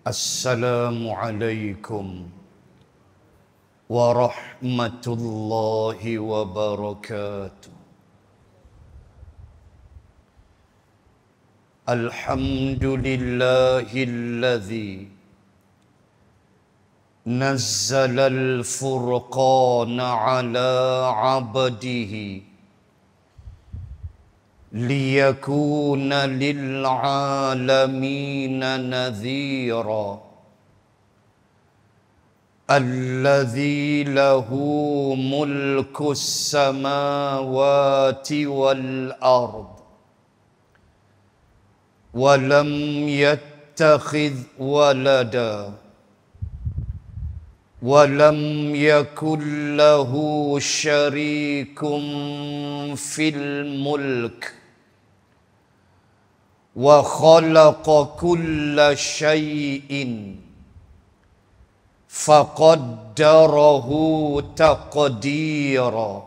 Assalamualaikum warahmatullahi wabarakatuh. Alhamdulillahilladzi nazzala al-furqana ala 'abdihi liyakuna lil'alamina nadhira alladzi lahu mulkus samawati wal ard wa lam yattakhidh walada wa lam yakul lahu syarikun fil mulk wa khalaqa kulla syai'in faqaddarahu taqdira.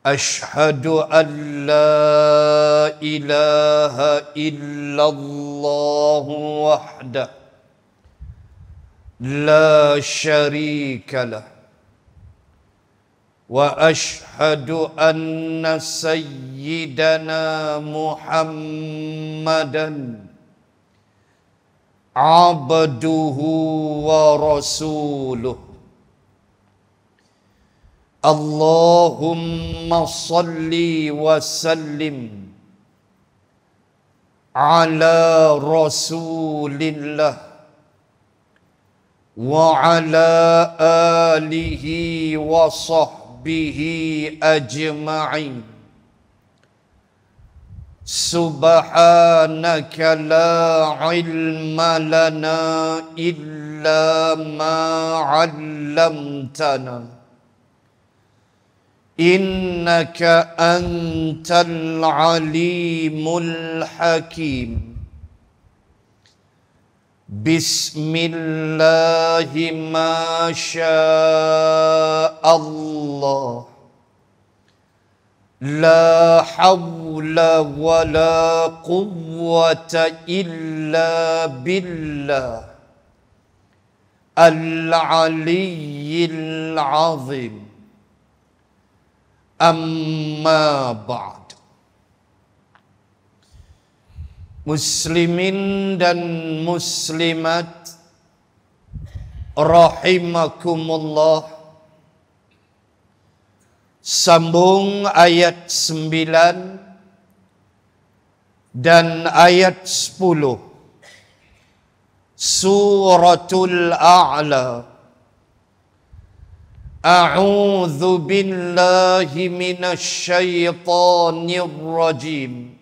Ashhadu an la ilaha illallah wahdah la syarika lah wa ashhadu anna sayyidana Muhammadan abduhu wa rasuluh. Allahumma salli wa sallim ala rasulillah wa ala alihi wa sahbihi ajma'in. Subhanaka la ilma lana illa ma 'allamtana innaka antal alimul hakim. Bismillahi ma sya'allah la hawla wa la quwwata illa billah al-aliyyil azim. Amma ba'd. Muslimin dan muslimat rahimakumullah. Sambung ayat 9 dan ayat 10 Suratul A'la. A'udzu billahi minasy syaithanir rajim.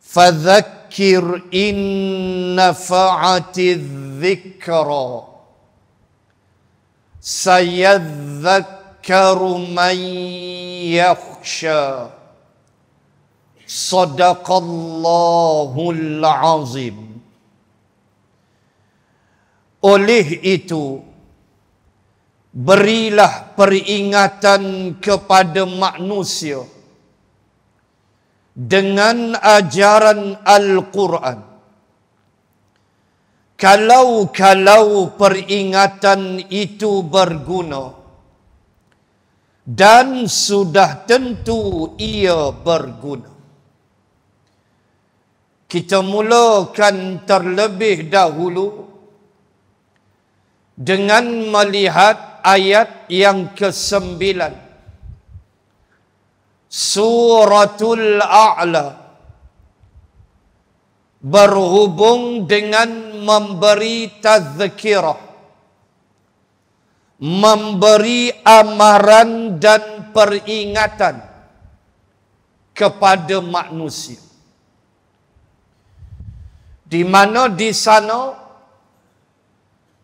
Fadzakkir in nafa'atiz dzikra sayadzakkaru man yakhsha. Sadaqallahul azim. Oleh itu, berilah peringatan kepada manusia dengan ajaran Al-Quran. Kalau peringatan itu berguna, dan sudah tentu ia berguna. Kita mulakan terlebih dahulu dengan melihat ayat yang ke-9 Suratul A'la, berhubung dengan memberi tazkirah, memberi amaran dan peringatan kepada manusia, di mana di sana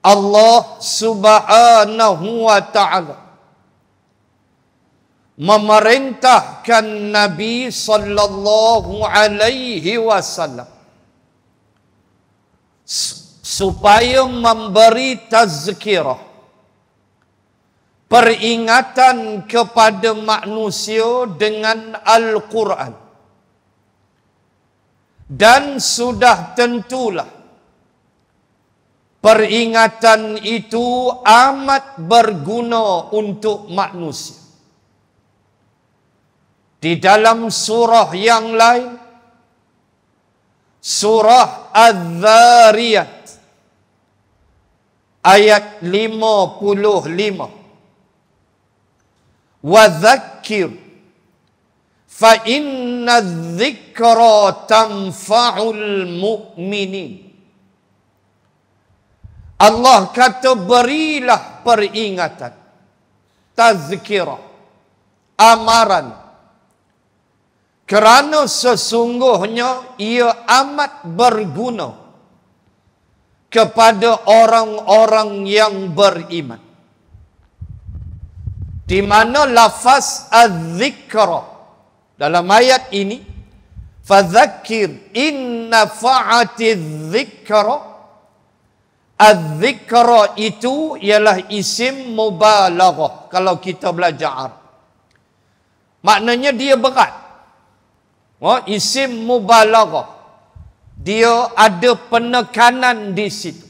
Allah Subhanahu wa ta'ala memerintahkan Nabi sallallahu alaihi wasallam supaya memberi tazkirah, peringatan kepada manusia dengan Al-Quran. Dan sudah tentulah peringatan itu amat berguna untuk manusia. Di dalam surah yang lain, surah Az-Zariyat ayat 55, wa dzakir fa inna dzikra tanfa'ul mu'minin. Allah kata berilah peringatan, tazkirah, amaran, kerana sesungguhnya ia amat berguna kepada orang-orang yang beriman. Di mana lafaz az-zikra dalam ayat ini, fadzakir inna fa'atiz zikra. Az-zikra itu ialah isim mubalaghah kalau kita belajar Arab. Maknanya dia berat. Isim mubalaghah. Dia ada penekanan di situ.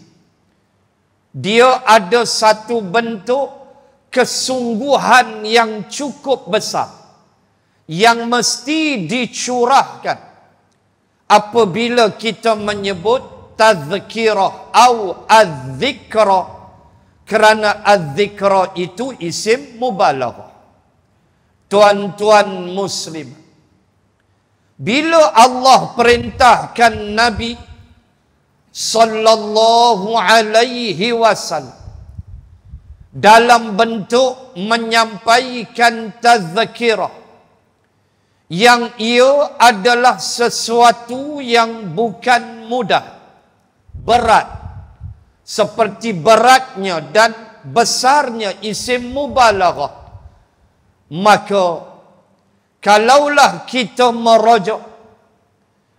Dia ada satu bentuk kesungguhan yang cukup besar yang mesti dicurahkan apabila kita menyebut tazkirah atau az-zikra, kerana az-zikra itu isim mubalaghah. Tuan-tuan muslim, bila Allah perintahkan Nabi sallallahu alaihi wasallam dalam bentuk menyampaikan tazkirah, yang ia adalah sesuatu yang bukan mudah, berat, seperti beratnya dan besarnya isim mubalaghah, maka kalaulah kita merujuk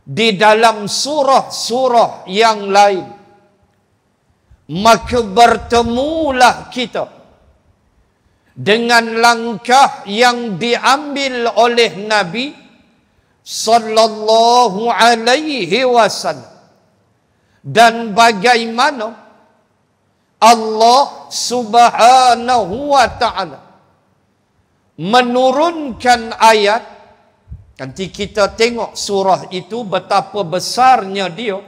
di dalam surah-surah yang lain, maka bertemulah kita dengan langkah yang diambil oleh Nabi sallallahu alaihi wasallam, dan bagaimana Allah subhanahu wa ta'ala menurunkan ayat. Nanti kita tengok surah itu betapa besarnya dia.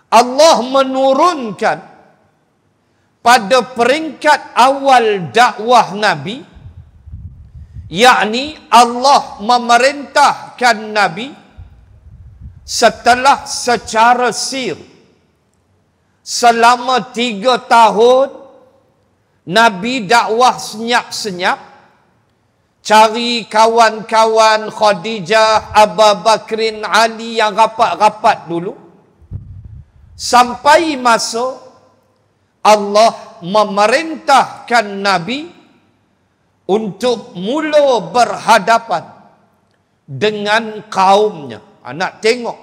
Allah menurunkan pada peringkat awal dakwah Nabi, yakni Allah memerintahkan Nabi setelah secara sir selama 3 tahun Nabi dakwah senyap-senyap, cari kawan-kawan Khadijah, Abu Bakrin, Ali yang rapat-rapat dulu, sampai masa Allah memerintahkan Nabi untuk mula berhadapan dengan kaumnya. Nak tengok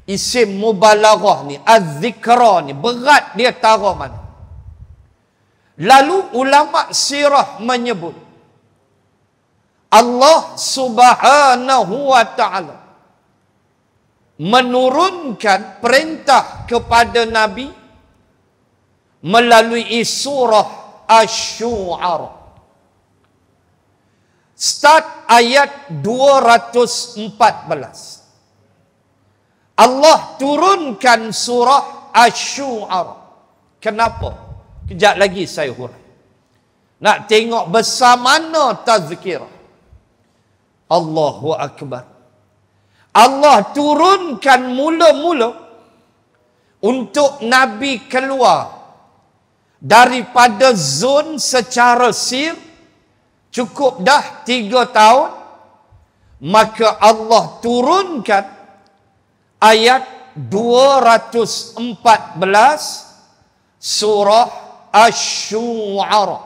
isim mubalaghah ni, az-zikra ni, berat dia taruh mana. Lalu ulama sirah menyebut Allah subhanahu wa ta'ala menurunkan perintah kepada Nabi melalui surah Asy-Syu'ara. Start ayat 214. Allah turunkan surah Asy-Syu'ara. Kenapa? Kejap lagi saya hurai. Nak tengok besar mana tazkirah. Allahu Akbar. Allah turunkan mula-mula untuk Nabi keluar daripada zon secara sir. Cukup dah 3 tahun. Maka Allah turunkan ayat 214 surah Asy-Syu'ara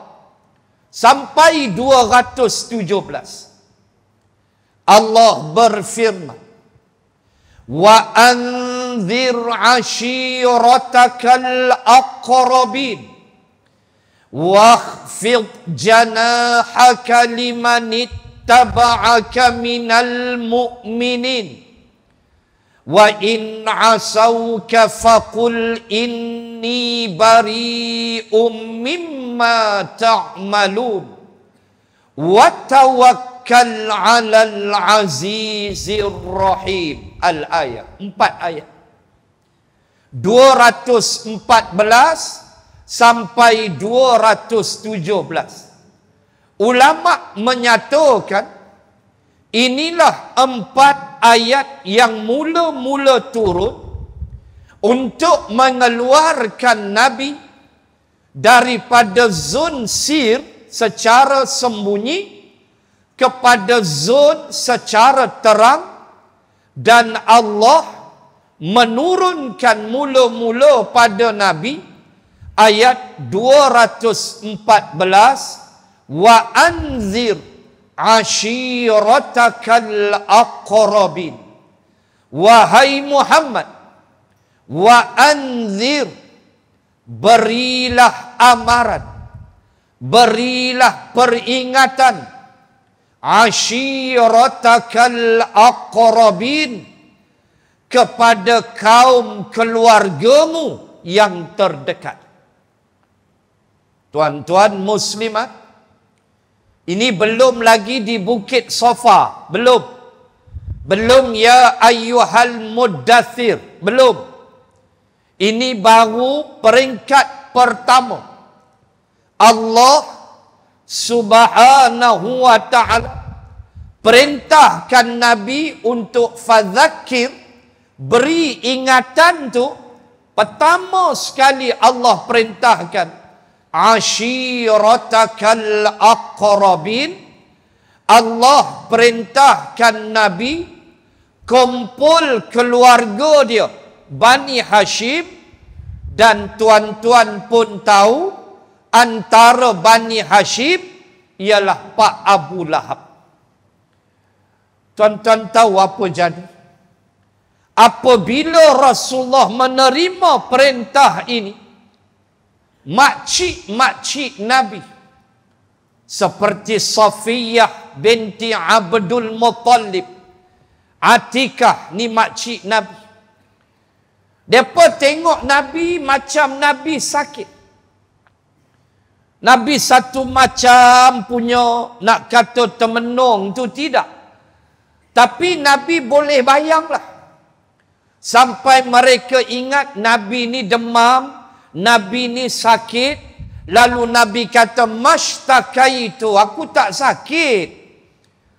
sampai 217. Allah berfirman, wa anzir ashiratakal aqrabin wakhfid janahaka liman ittaba'aka minal mu'minin wa in asauka faqul inni bari'um mimma ta'malun wa tawakkal 'alal 'azizir rahim. Al-ayat, 4 ayat 214 sampai 217. Ulama menyatakan inilah 4 ayat yang mula-mula turun untuk mengeluarkan Nabi daripada zon sir secara sembunyi kepada zon secara terang, dan Allah menurunkan mula-mula pada Nabi ayat 214, wa anzir ashiratakal aqrabin. Wahai Muhammad, wa anzir, berilah amaran, berilah peringatan, ashiratakal aqrabin, kepada kaum keluargamu yang terdekat. Tuan-tuan muslimat, ini belum lagi di Bukit Safa, belum ya ayyuhal muddathir, belum. Ini baru peringkat pertama. Allah Subhanahu wa ta'ala perintahkan Nabi untuk fadzakir, beri ingatan tu. Pertama sekali Allah perintahkan ashiratakal aqrabin. Allah perintahkan Nabi kumpul keluarga dia Bani Hashim, dan tuan-tuan pun tahu antara Bani Hashim ialah Pak Abu Lahab. Tuan-tuan tahu apa jadi? Apabila Rasulullah menerima perintah ini, makcik-makcik Nabi seperti Safiyah binti Abdul Muttalib, Atikah, ni makcik Nabi, mereka tengok Nabi macam Nabi sakit. Nabi satu macam punya, nak kata temenung tu tidak, tapi Nabi boleh bayanglah. Sampai mereka ingat Nabi ni demam, Nabi ni sakit. Lalu Nabi kata, "Mashtakaitu, aku tak sakit,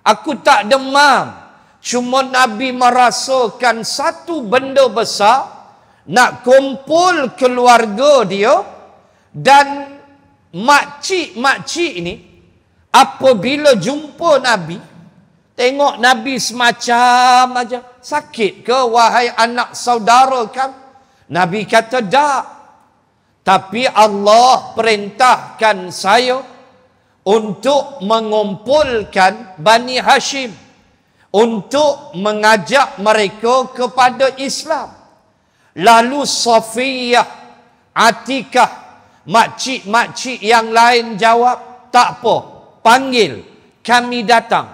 aku tak demam. Cuma Nabi merasakan satu benda besar, nak kumpul keluarga dia." Dan makcik-makcik ni apabila jumpa Nabi, tengok Nabi semacam aja. Sakit ke wahai anak saudara kan? Nabi kata tak. Tapi Allah perintahkan saya untuk mengumpulkan Bani Hashim, untuk mengajak mereka kepada Islam. Lalu Safiyah, Atikah, makcik-makcik yang lain jawab, tak apa, panggil, kami datang.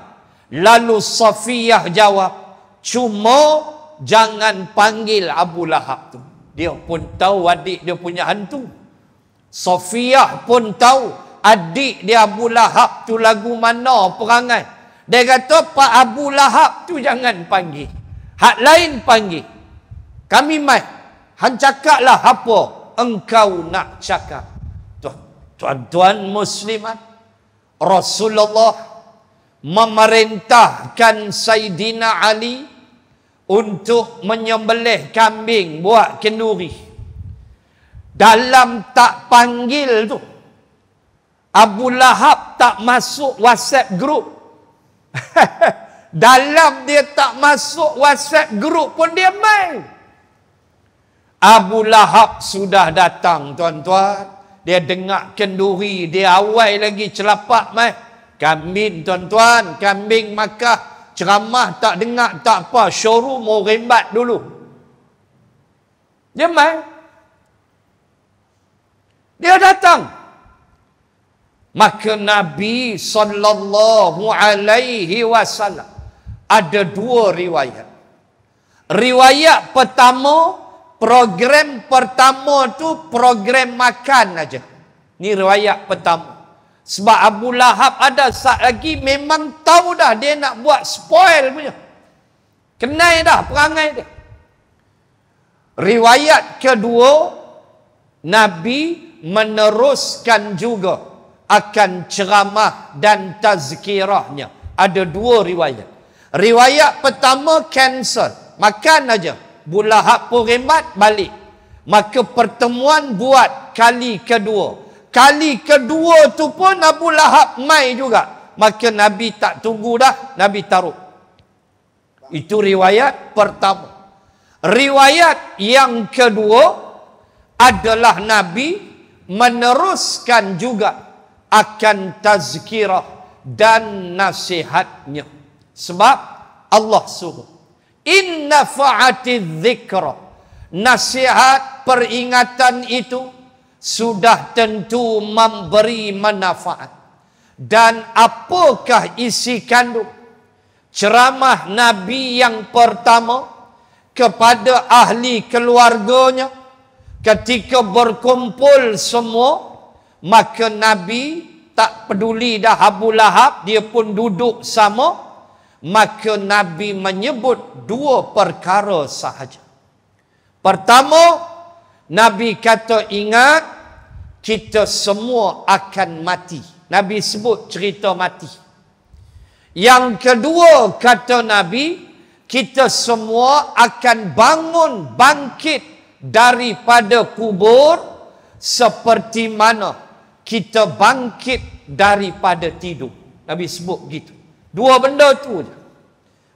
Lalu Safiyah jawab, cuma jangan panggil Abu Lahab tu. Dia pun tahu adik dia punya hantu. Safiyah pun tahu adik dia Abu Lahab tu lagu mana perangai. Dia kata, Pak Abu Lahab tu jangan panggil, hak lain panggil. Kami mai, hang cakaplah apa engkau nak cakap. Tuan-tuan muslimat, Rasulullah memerintahkan Sayyidina Ali untuk menyembelih kambing buat kenduri. Dalam tak panggil tu, Abu Lahab tak masuk WhatsApp group. Dalam dia tak masuk WhatsApp group pun dia main. Abu Lahab sudah datang, tuan-tuan. Dia dengar kenduri, dia awal lagi celapak mai. Kambing, tuan-tuan, kambing Makkah. Ceramah tak dengar, tak apa. Showroom mau rembat dulu. Dia main. Dia datang. Maka Nabi sallallahu alaihi wasallam ada dua riwayat. Riwayat pertama, program pertama tu program makan aja. Ni riwayat pertama. Sebab Abu Lahab ada saat lagi memang tahu dah dia nak buat spoil punya. Kenal dah perangai dia. Riwayat kedua, Nabi meneruskan juga akan ceramah dan tazkirahnya. Ada dua riwayat. Riwayat pertama cancel. Makan aja. Abu Lahab pun remat balik. Maka pertemuan buat kali kedua. Kali kedua tu pun Abu Lahab mai juga. Maka Nabi tak tunggu dah. Nabi taruh. Itu riwayat pertama. Riwayat yang kedua adalah Nabi meneruskan juga akan tazkirah dan nasihatnya. Sebab Allah suruh. Inna fa'ati dzikra. Nasihat peringatan itu sudah tentu memberi manfaat. Dan apakah isi kandung ceramah Nabi yang pertama kepada ahli keluarganya ketika berkumpul semua? Maka Nabi tak peduli dah Abu Lahab, dia pun duduk sama. Maka Nabi menyebut dua perkara sahaja. Pertama, Nabi kata, ingat, kita semua akan mati. Nabi sebut cerita mati. Yang kedua, kata Nabi, kita semua akan bangun, bangkit daripada kubur seperti mana kita bangkit daripada tidur. Nabi sebut begitu. Dua benda tu je.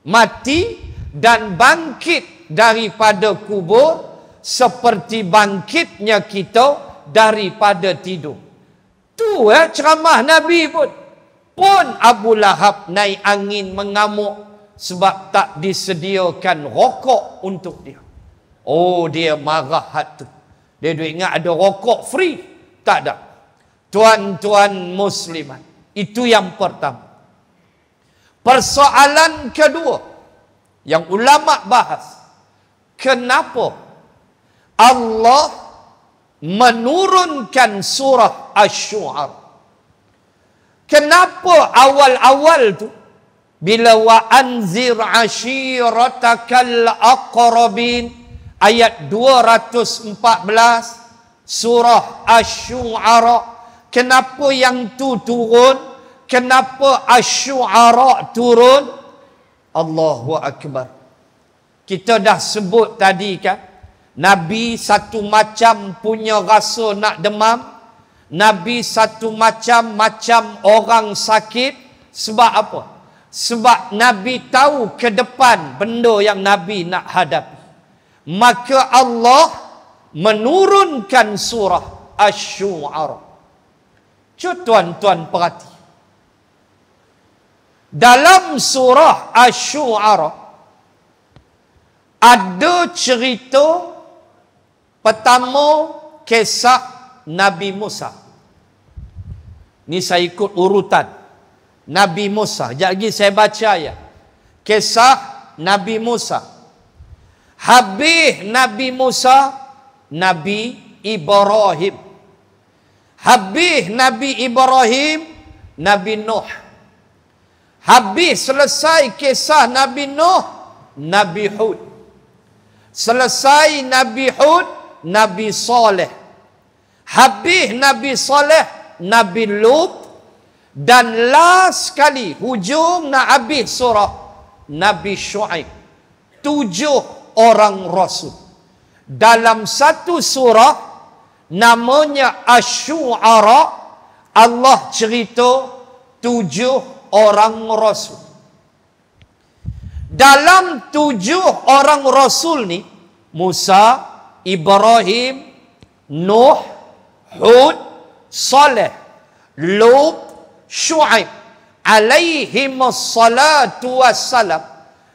Mati dan bangkit daripada kubur seperti bangkitnya kita daripada tidur. Tu ceramah Nabi pun. Pun Abu Lahab naik angin mengamuk sebab tak disediakan rokok untuk dia. Oh, dia marah hati. Dia ingat ada rokok free. Tak ada. Tuan-tuan muslimat. Itu yang pertama. Persoalan kedua yang ulama bahas. Kenapa Allah menurunkan surah Asy-Syu'ara? Kenapa awal-awal tu bila wa anzir ashiratakal aqrabin ayat 214 surah Asy-Syu'ara, kenapa yang tu turun? Kenapa Asy-Syu'ara turun? Allahu Akbar. Kita dah sebut tadi kan, Nabi satu macam punya rasa nak demam. Nabi satu macam orang sakit. Sebab apa? Sebab Nabi tahu ke depan benda yang Nabi nak hadapi. Maka Allah menurunkan surah Asy-Syu'ara. Cuba tuan-tuan perhati. Dalam surah Asy-Syu'ara ada cerita pertama kisah Nabi Musa. Ni saya ikut urutan. Nabi Musa. Sekejap lagi saya baca ayat. Kisah Nabi Musa. Habis Nabi Musa, Nabi Ibrahim. Habis Nabi Ibrahim, Nabi Nuh. Habis selesai kisah Nabi Nuh, Nabi Hud. Selesai Nabi Hud, Nabi Saleh. Habis Nabi Saleh, Nabi Lut. Dan last sekali, hujung nak habis surah, Nabi Syuaib. 7 orang Rasul. Dalam satu surah, namanya Asy-Syu'ara, Allah cerita 7 orang Rasul. Dalam 7 orang Rasul ni, Musa, Ibrahim, Nuh, Hud, Saleh, Lut, Syuaib, alaihimus salatu wassalam.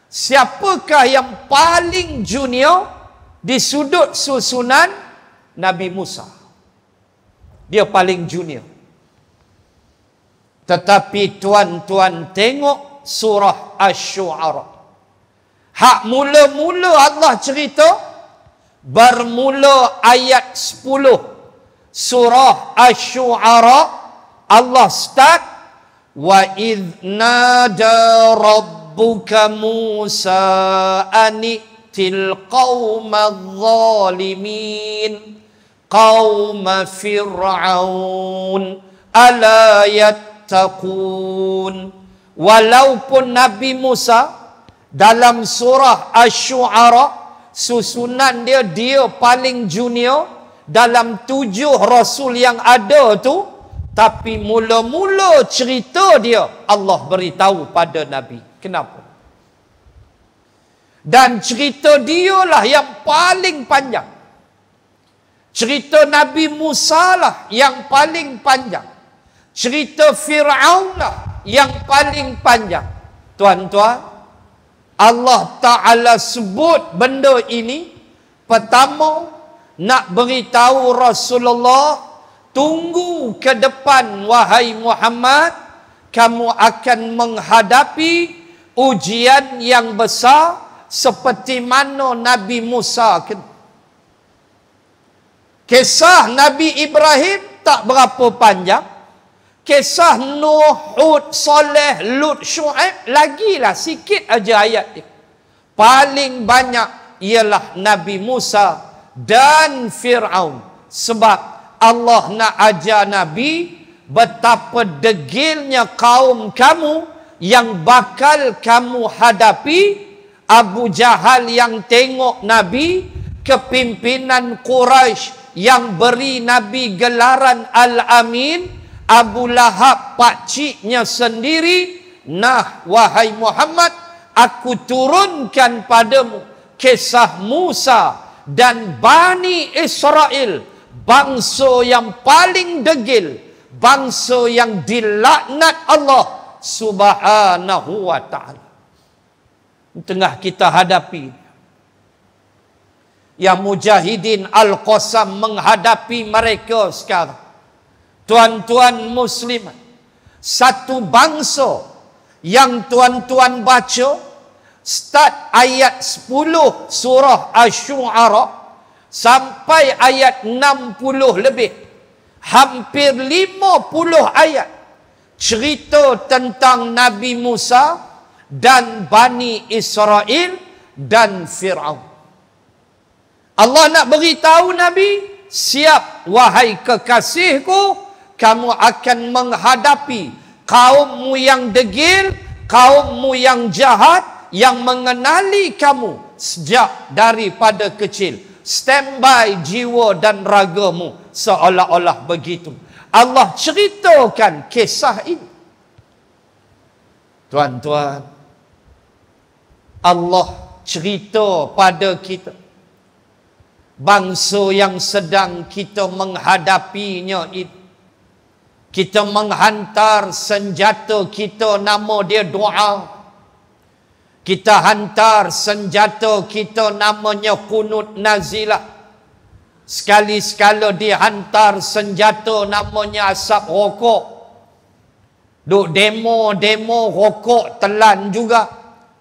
Siapakah yang paling junior di sudut susunan? Nabi Musa. Dia paling junior. Tetapi tuan-tuan tengok surah Asy-Syu'ara. Hak mula-mula Allah cerita bermula ayat 10 surah Asy-Syu'ara. Allah start, wa idh nada rabbuka Musa ani'til qaumadh zalimin qauma fir'aun ala yattaqun. Walaupun Nabi Musa dalam surah Asy-Syu'ara, susunan dia paling junior dalam 7 rasul yang ada tu, tapi mula-mula cerita dia Allah beritahu pada Nabi. Kenapa? Dan cerita dia lah yang paling panjang. Cerita Nabi Musa lah yang paling panjang. Cerita Fir'aun lah yang paling panjang. Tuan-tuan, Allah Ta'ala sebut benda ini, pertama, nak beritahu Rasulullah, tunggu ke depan wahai Muhammad, kamu akan menghadapi ujian yang besar seperti mana Nabi Musa. Kisah Nabi Ibrahim tak berapa panjang. Kisah Nuh, Hud, Saleh, Lut, Syuaib, lagilah sikit aja ayat dia. Paling banyak ialah Nabi Musa dan Fir'aun. Sebab Allah nak ajar Nabi betapa degilnya kaum kamu yang bakal kamu hadapi. Abu Jahal yang tengok Nabi, kepimpinan Quraisy yang beri Nabi gelaran Al-Amin, Abu Lahab pakciknya sendiri. Nah, wahai Muhammad, aku turunkan padamu kisah Musa dan Bani Israel, bangsa yang paling degil, bangsa yang dilaknat Allah Subhanahu wa ta'ala. Tengah kita hadapi, yang mujahidin Al-Qassam menghadapi mereka sekarang. Tuan-tuan muslimat, satu bangsa yang tuan-tuan baca start ayat 10 surah Asy-Syu'ara sampai ayat 60 lebih, hampir 50 ayat cerita tentang Nabi Musa dan Bani Israel dan Fir'aun. Allah nak beritahu Nabi, siap wahai kekasihku, kamu akan menghadapi kaummu yang degil, kaummu yang jahat, yang mengenali kamu sejak daripada kecil. Standby jiwa dan ragamu, seolah-olah begitu. Allah ceritakan kisah ini. Tuan-tuan, Allah cerita pada kita, bangsa yang sedang kita menghadapinya itu, kita menghantar senjata kita, nama dia doa. Kita hantar senjata kita, namanya kunut nazilah. Sekali-sekala dihantar senjata namanya asap rokok. Duk demo rokok telan juga.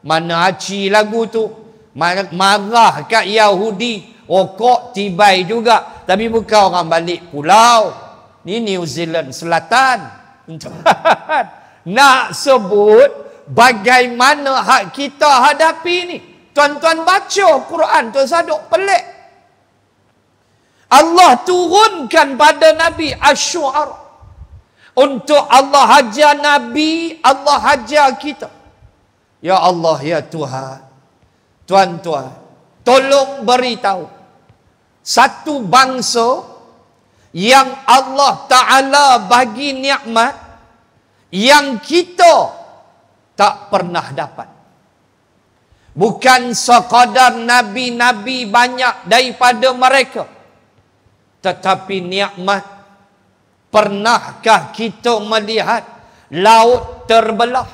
Mana aci lagu tu. Marah kat Yahudi, rokok tibai juga. Tapi bukan orang balik pulau. Ni New Zealand Selatan. Nak sebut bagaimana hak kita hadapi ni. Tuan-tuan baca Quran, tuan saduk pelik. Allah turunkan pada Nabi Asy-Syu'ara. Untuk Allah ajar Nabi, Allah ajar kita. Ya Allah, ya Tuhan. Tuan-tuan, tolong beritahu. Satu bangsa yang Allah Ta'ala bagi nikmat yang kita tak pernah dapat. Bukan sekadar Nabi-Nabi banyak daripada mereka, tetapi nikmat. Pernahkah kita melihat laut terbelah?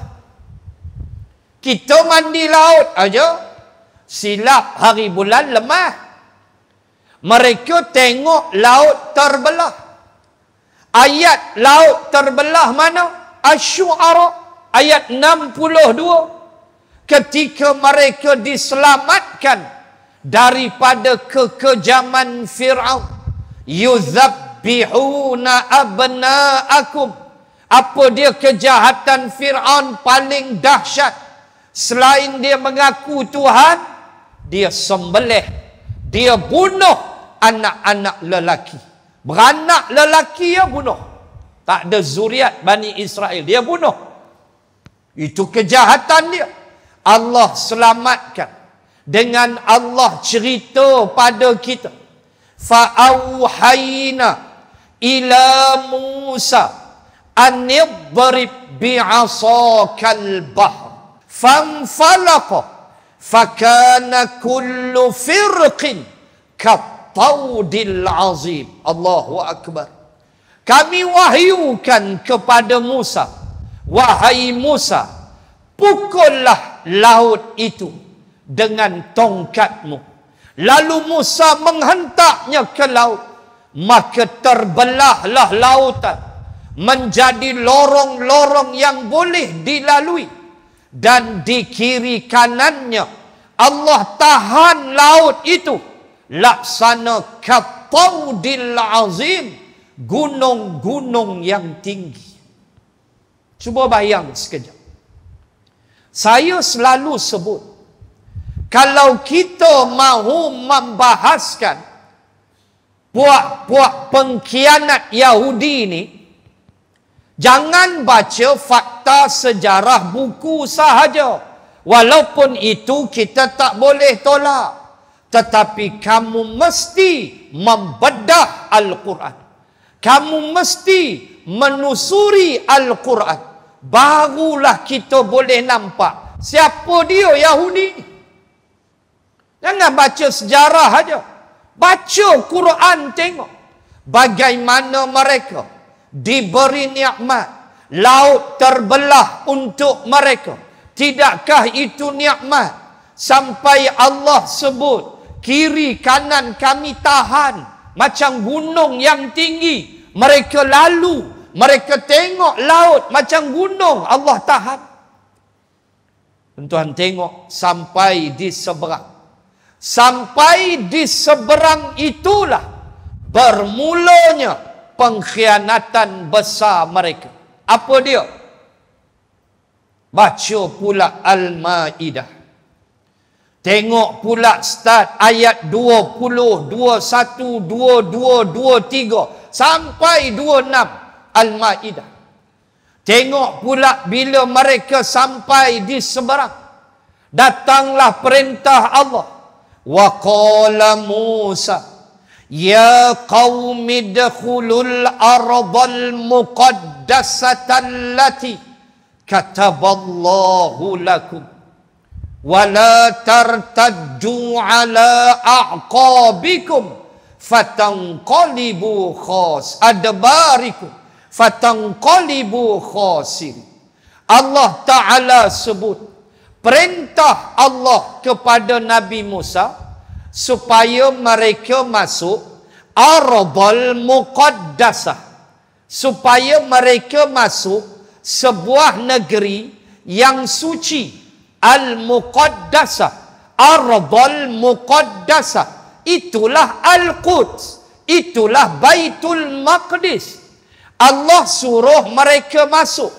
Kita mandi laut aja, silap hari bulan lemah. Mereka tengok laut terbelah. Ayat laut terbelah mana? Asy-Syu'ara ayat 62. ketika mereka diselamatkan daripada kekejaman Fir'aun. Yuzabbihuna abna'akum. Apa dia kejahatan Fir'aun paling dahsyat? Selain dia mengaku Tuhan, dia sembelih, dia bunuh anak-anak lelaki. Beranak lelaki dia bunuh. Tak ada zuriat Bani Israel, dia bunuh. Itu kejahatan dia. Allah selamatkan dengan Allah cerita pada kita. Fa'auhayna ila Musa an yadrib bi'asakal bahr fanfalaqa fakana kullu firqin kattawdil azim. Allahu akbar. Kami wahyukan kepada Musa, wahai Musa, pukullah laut itu dengan tongkatmu. Lalu Musa menghentaknya ke laut, maka terbelahlah lautan menjadi lorong-lorong yang boleh dilalui, dan di kiri kanannya Allah tahan laut itu laksana kattawdil azim, gunung-gunung yang tinggi. Cuba bayang sekejap. Saya selalu sebut, kalau kita mahu membahaskan puak-puak pengkhianat Yahudi ini, jangan baca fakta sejarah buku sahaja. Walaupun itu kita tak boleh tolak, tetapi kamu mesti membedah Al-Quran. Kamu mesti menusuri Al-Quran. Barulah kita boleh nampak siapa dia Yahudi. Jangan baca sejarah saja. Baca Quran, tengok bagaimana mereka diberi nikmat. Laut terbelah untuk mereka. Tidakkah itu nikmat? Sampai Allah sebut, kiri kanan kami tahan macam gunung yang tinggi. Mereka lalu, mereka tengok laut macam gunung, Allah tahan. Tuan tengok sampai di seberang. Sampai di seberang itulah bermulanya pengkhianatan besar mereka. Apa dia? Baca pula Al-Ma'idah. Tengok pula start ayat 20, 21, 22, 23 sampai 26 Al-Ma'idah. Tengok pula bila mereka sampai di seberang, datanglah perintah Allah. Wa qala Musa ya qaumi dkhulul ardal muqaddasata allati kataballahu lakum wa la tartaddu ala a'qabikum fatanqalibu adbarikum fatanqalibu khasir. Allah Ta'ala sebut perintah Allah kepada Nabi Musa supaya mereka masuk Ardal Muqaddasah, supaya mereka masuk sebuah negeri yang suci. Al-Muqaddasah, Ardal Muqaddasah, itulah Al-Quds, itulah Baitul Maqdis. Allah suruh mereka masuk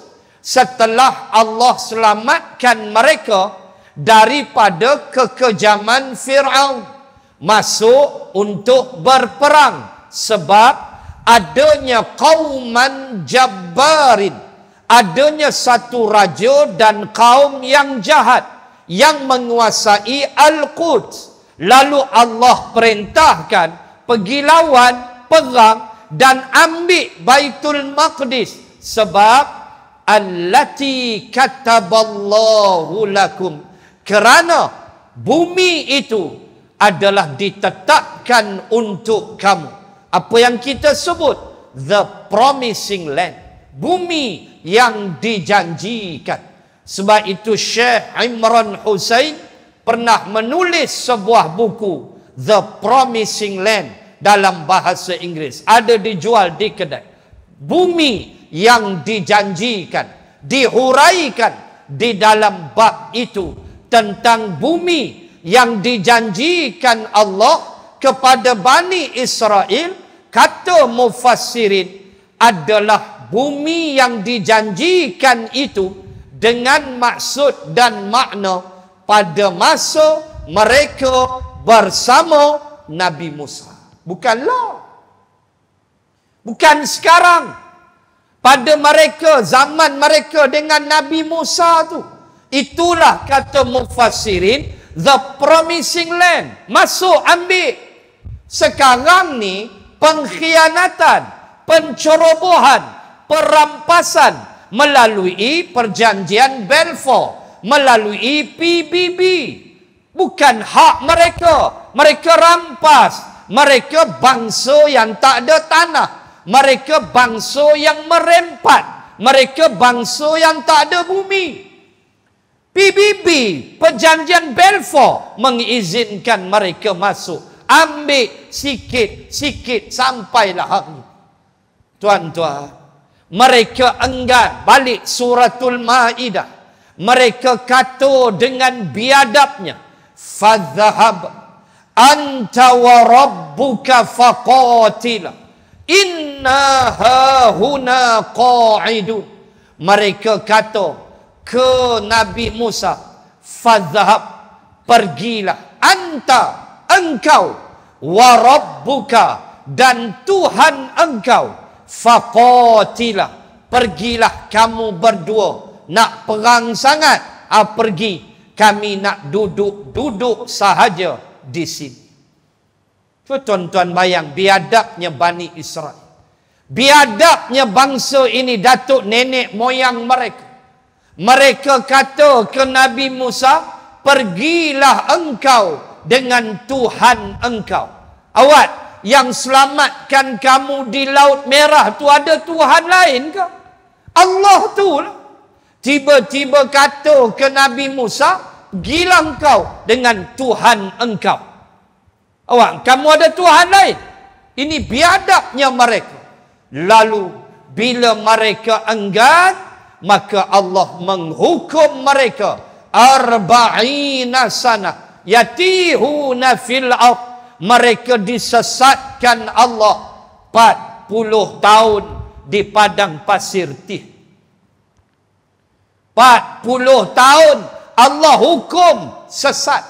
setelah Allah selamatkan mereka daripada kekejaman Fir'aun. Masuk untuk berperang sebab adanya qauman jabbarin, adanya satu raja dan kaum yang jahat yang menguasai Al-Quds. Lalu Allah perintahkan pergi lawan, perang dan ambil Baitul Maqdis sebab allati kataballahu lakum, kerana bumi itu adalah ditetapkan untuk kamu. Apa yang kita sebut the promising land, bumi yang dijanjikan. Sebab itu Syekh Imran Hussein pernah menulis sebuah buku The Promising Land dalam bahasa Inggeris. Ada dijual di kedai. Bumi yang dijanjikan, dihuraikan di dalam bab itu tentang bumi yang dijanjikan Allah kepada Bani Israel, kata mufassirin, adalah bumi yang dijanjikan itu dengan maksud dan makna pada masa mereka bersama Nabi Musa. Bukanlah. Bukan sekarang. Pada mereka, zaman mereka dengan Nabi Musa tu. Itulah kata mufassirin, the promising land. Masuk, ambil. Sekarang ni, pengkhianatan, pencerobohan, perampasan melalui perjanjian Balfour, melalui PBB. Bukan hak mereka. Mereka rampas. Mereka bangsa yang tak ada tanah. Mereka bangsa yang merempat. Mereka bangsa yang tak ada bumi. PBB, perjanjian Balfour, mengizinkan mereka masuk. Ambil sikit-sikit sampailah hari. Tuan-tuan, mereka enggan balik suratul Maidah. Mereka kata dengan biadabnya, fadhhab anta wa rabbuka faqatila inna hahuna qa'idun. Mereka kata ke Nabi Musa, fadhhab, pergilah, anta, engkau, wa rabbuka, dan Tuhan engkau, faqatila, pergilah kamu berdua. Nak perang sangat, pergi. Kami nak duduk-duduk sahaja di sini. Tuan-tuan bayang biadabnya Bani Israel. Biadabnya bangsa ini, datuk nenek moyang mereka. Mereka kata ke Nabi Musa, pergilah engkau dengan Tuhan engkau. Awak, yang selamatkan kamu di Laut Merah tu ada Tuhan lain ke? Allah tu lah. Tiba-tiba kata ke Nabi Musa, pergilah engkau dengan Tuhan engkau. Awak, kamu ada Tuhan lain? Ini biadabnya mereka. Lalu, bila mereka enggan, maka Allah menghukum mereka 40 sana yatihuna fil ard. Mereka disesatkan Allah 40 tahun di padang pasir Tih. 40 tahun Allah hukum sesat.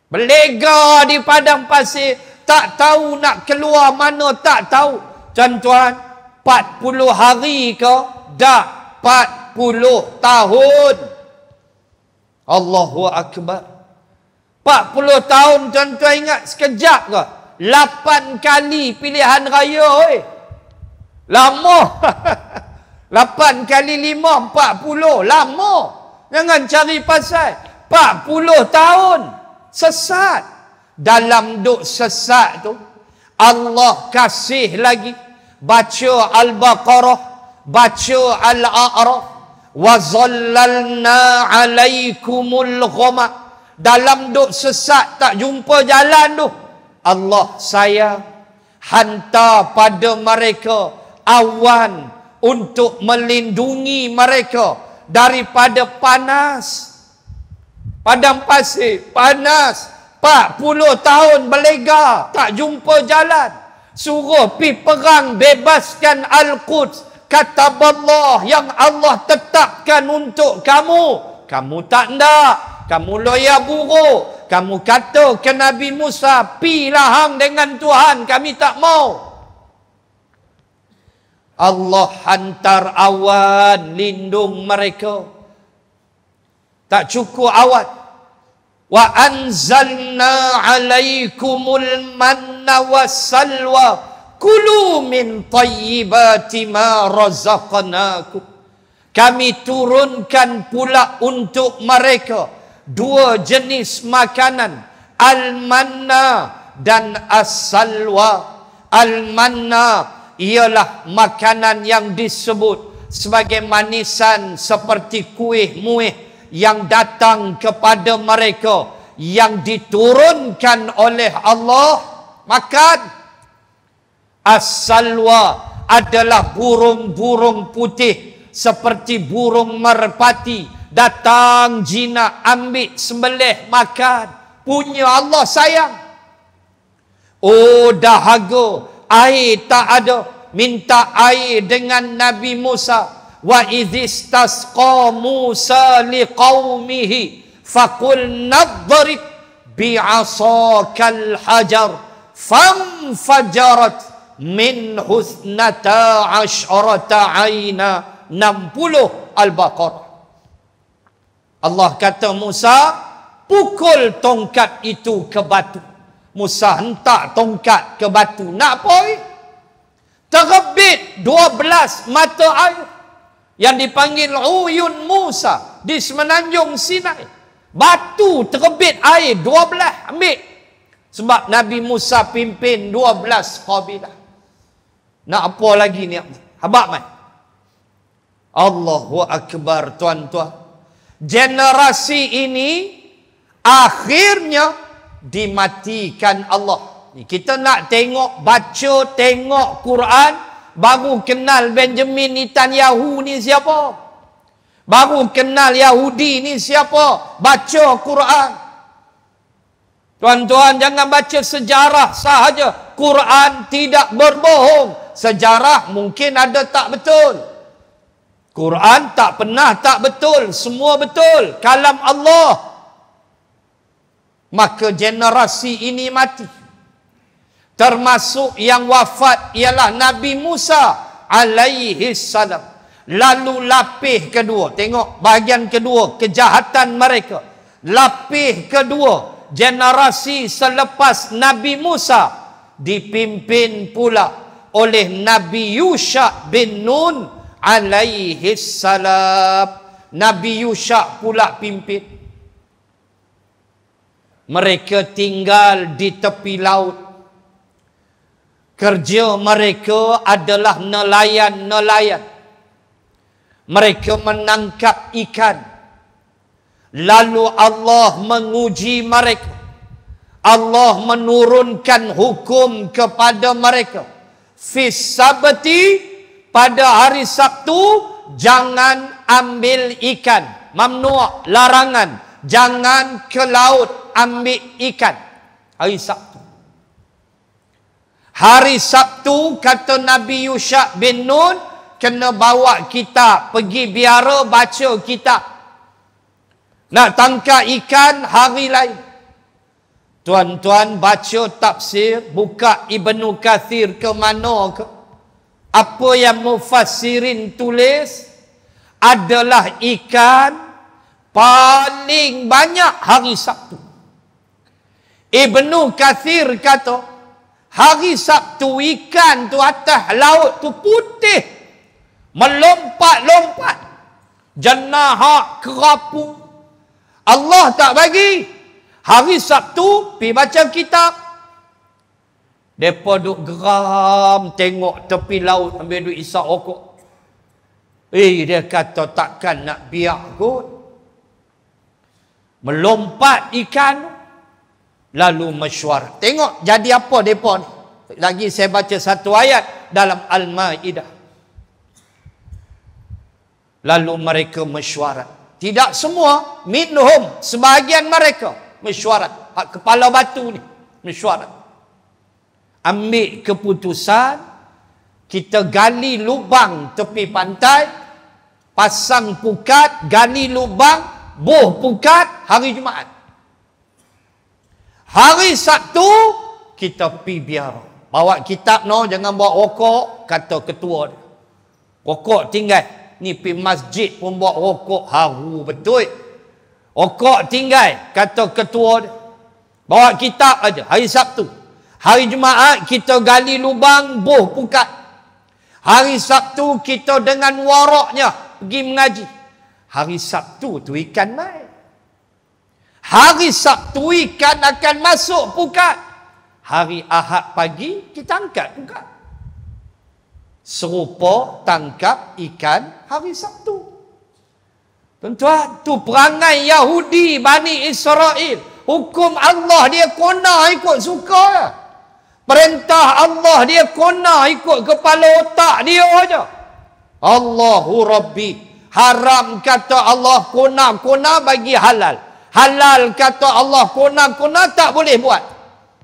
Berlega di padang pasir, tak tahu nak keluar mana, tak tahu. Tuan-tuan, 40 hari ke? Dah 40 tahun. Allahu Akbar. 40 tahun, tuan-tuan ingat sekejap ke? 8 kali pilihan raya, oi. Lama. 8 kali 5, 40. Lama. Jangan cari pasal. 40 tahun. Sesat. Dalam duk sesat tu, Allah kasih lagi. Baca Al-Baqarah. Baca Al-A'raf. Wa zallalna alaikumul ghamam. Dalam duk sesat, tak jumpa jalan tu, Allah sayang, hantar pada mereka awan untuk melindungi mereka daripada panas. Padang pasir, panas. 40 tahun berlega, tak jumpa jalan. Suruh pi perang, bebaskan Al-Quds. Kata Allah yang Allah tetapkan untuk kamu. Kamu tak nak. Kamu loya buruk. Kamu kata ke Nabi Musa, pilah hang dengan Tuhan, kami tak mau. Allah hantar awan lindung mereka. Tak cukup awan. Wa anzalna alaikumul manna wassalwa kulu min tayyibati ma razaqnakum. Kami turunkan pula untuk mereka 2 jenis makanan, al-manna dan as-salwa. Al-manna ialah makanan yang disebut sebagai manisan seperti kuih muih yang datang kepada mereka, yang diturunkan oleh Allah. Makan. As-salwa adalah burung-burung putih seperti burung merpati Datang jinak, ambil, sembelih, makan. Punya Allah sayang. Oh dahaga, air tak ada. Minta air dengan Nabi Musa. Wa idhistasqa Musa liqaumihi faqul nadrib bi'asakal hajar famfajarat min husnata asyrata aina 60 Al-Baqarah. Allah kata Musa, pukul tongkat itu ke batu. Musa hentak tongkat ke batu. Nak apa? Terbit 12 mata air yang dipanggil Uyun Musa di semenanjung Sinai. Batu terbit air 12 ambil. Sebab Nabi Musa pimpin 12 kabilah. Nak apa lagi ni? Habaq mai. Allahu Akbar tuan-tuan. Generasi ini akhirnya dimatikan Allah. Kita nak tengok, baca, tengok Quran, baru kenal Benjamin Netanyahu ni siapa. Baru kenal Yahudi ni siapa. Baca Quran. Tuan-tuan, jangan baca sejarah sahaja. Quran tidak berbohong. Sejarah mungkin ada tak betul. Quran tak pernah tak betul. Semua betul. Kalam Allah. Maka generasi ini mati. Termasuk yang wafat ialah Nabi Musa alaihi salam. Lalu lapis kedua, tengok bahagian kedua, kejahatan mereka. Lapis kedua, generasi selepas Nabi Musa dipimpin pula oleh Nabi Yusha bin Nun alaihi salam. Nabi Yusha pula pimpin. Mereka tinggal di tepi laut. Kerja mereka adalah nelayan-nelayan. Mereka menangkap ikan. Lalu Allah menguji mereka. Allah menurunkan hukum kepada mereka. Fis sabti, pada hari Sabtu, jangan ambil ikan. Mamnu', larangan. Jangan ke laut ambil ikan. Hari Sabtu. Hari Sabtu, kata Nabi Yusha bin Nun, kena bawa kitab, pergi biara baca kitab. Nak tangkap ikan hari lain. Tuan-tuan baca tafsir, buka Ibnu Kathir ke mana ke. Apa yang mufassirin tulis adalah ikan paling banyak hari Sabtu. Ibnu Kathir kata, hari Sabtu ikan tu atas laut tu putih. Melompat-lompat. Jenahak, kerapu. Allah tak bagi. Hari Sabtu, pergi baca kitab. Mereka duk geram, tengok tepi laut, ambil duit isap rokok. Dia kata takkan nak biar kot. Melompat ikan, lalu mesyuarat. Tengok jadi apa mereka ni. Lagi saya baca satu ayat dalam Al-Ma'idah. Lalu mereka mesyuarat. Tidak semua, minhum, sebahagian mereka mesyuarat. Kepala batu ni mesyuarat. Ambil keputusan, kita gali lubang tepi pantai, pasang pukat, gali lubang, boh pukat hari Jumaat. Hari Sabtu kita pi biara. Bawa kitab no, jangan bawa rokok, kata ketua dia. Rokok tinggal. Ni pi masjid pun bawa rokok, haru betul. Rokok tinggal, kata ketua dia. Bawa kitab aja hari Sabtu. Hari Jumaat kita gali lubang, boh pukat. Hari Sabtu kita dengan waraknya pergi mengaji. Hari Sabtu tu ikan naik. Hari Sabtu ikan akan masuk pukat. Hari Ahad pagi kita angkat pukat. Serupa tangkap ikan hari Sabtu. Tuan-tuan, tu perangai Yahudi Bani Israel. Hukum Allah dia kona ikut suka ya. Perintah Allah dia kona ikut kepala otak dia aja. Allahu Rabbi. Haram kata Allah, kuna bagi halal. Halal kata Allah, kuna tak boleh buat.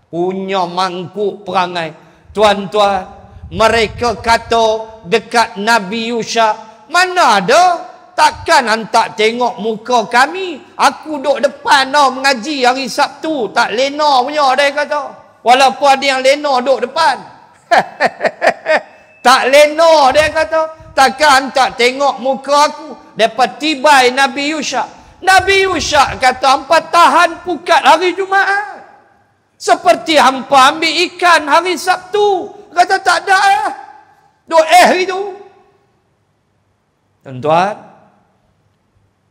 Punya mangkuk perangai. Tuan-tuan, mereka kata dekat Nabi Yusha, mana ada? Takkan hantar tengok muka kami. Aku duduk depan mengaji hari Sabtu. Tak lena punya, dia kata. Walaupun ada yang lena duduk depan. Tak lena, dia kata. Takkan hantar tengok muka aku. Dapat tibai Nabi Yusha. Nabi Yusha kata, hampa tahan pukat hari Jumaat. Seperti hampa ambil ikan hari Sabtu. Kata tak ada lah. Itu. Tuan-tuan,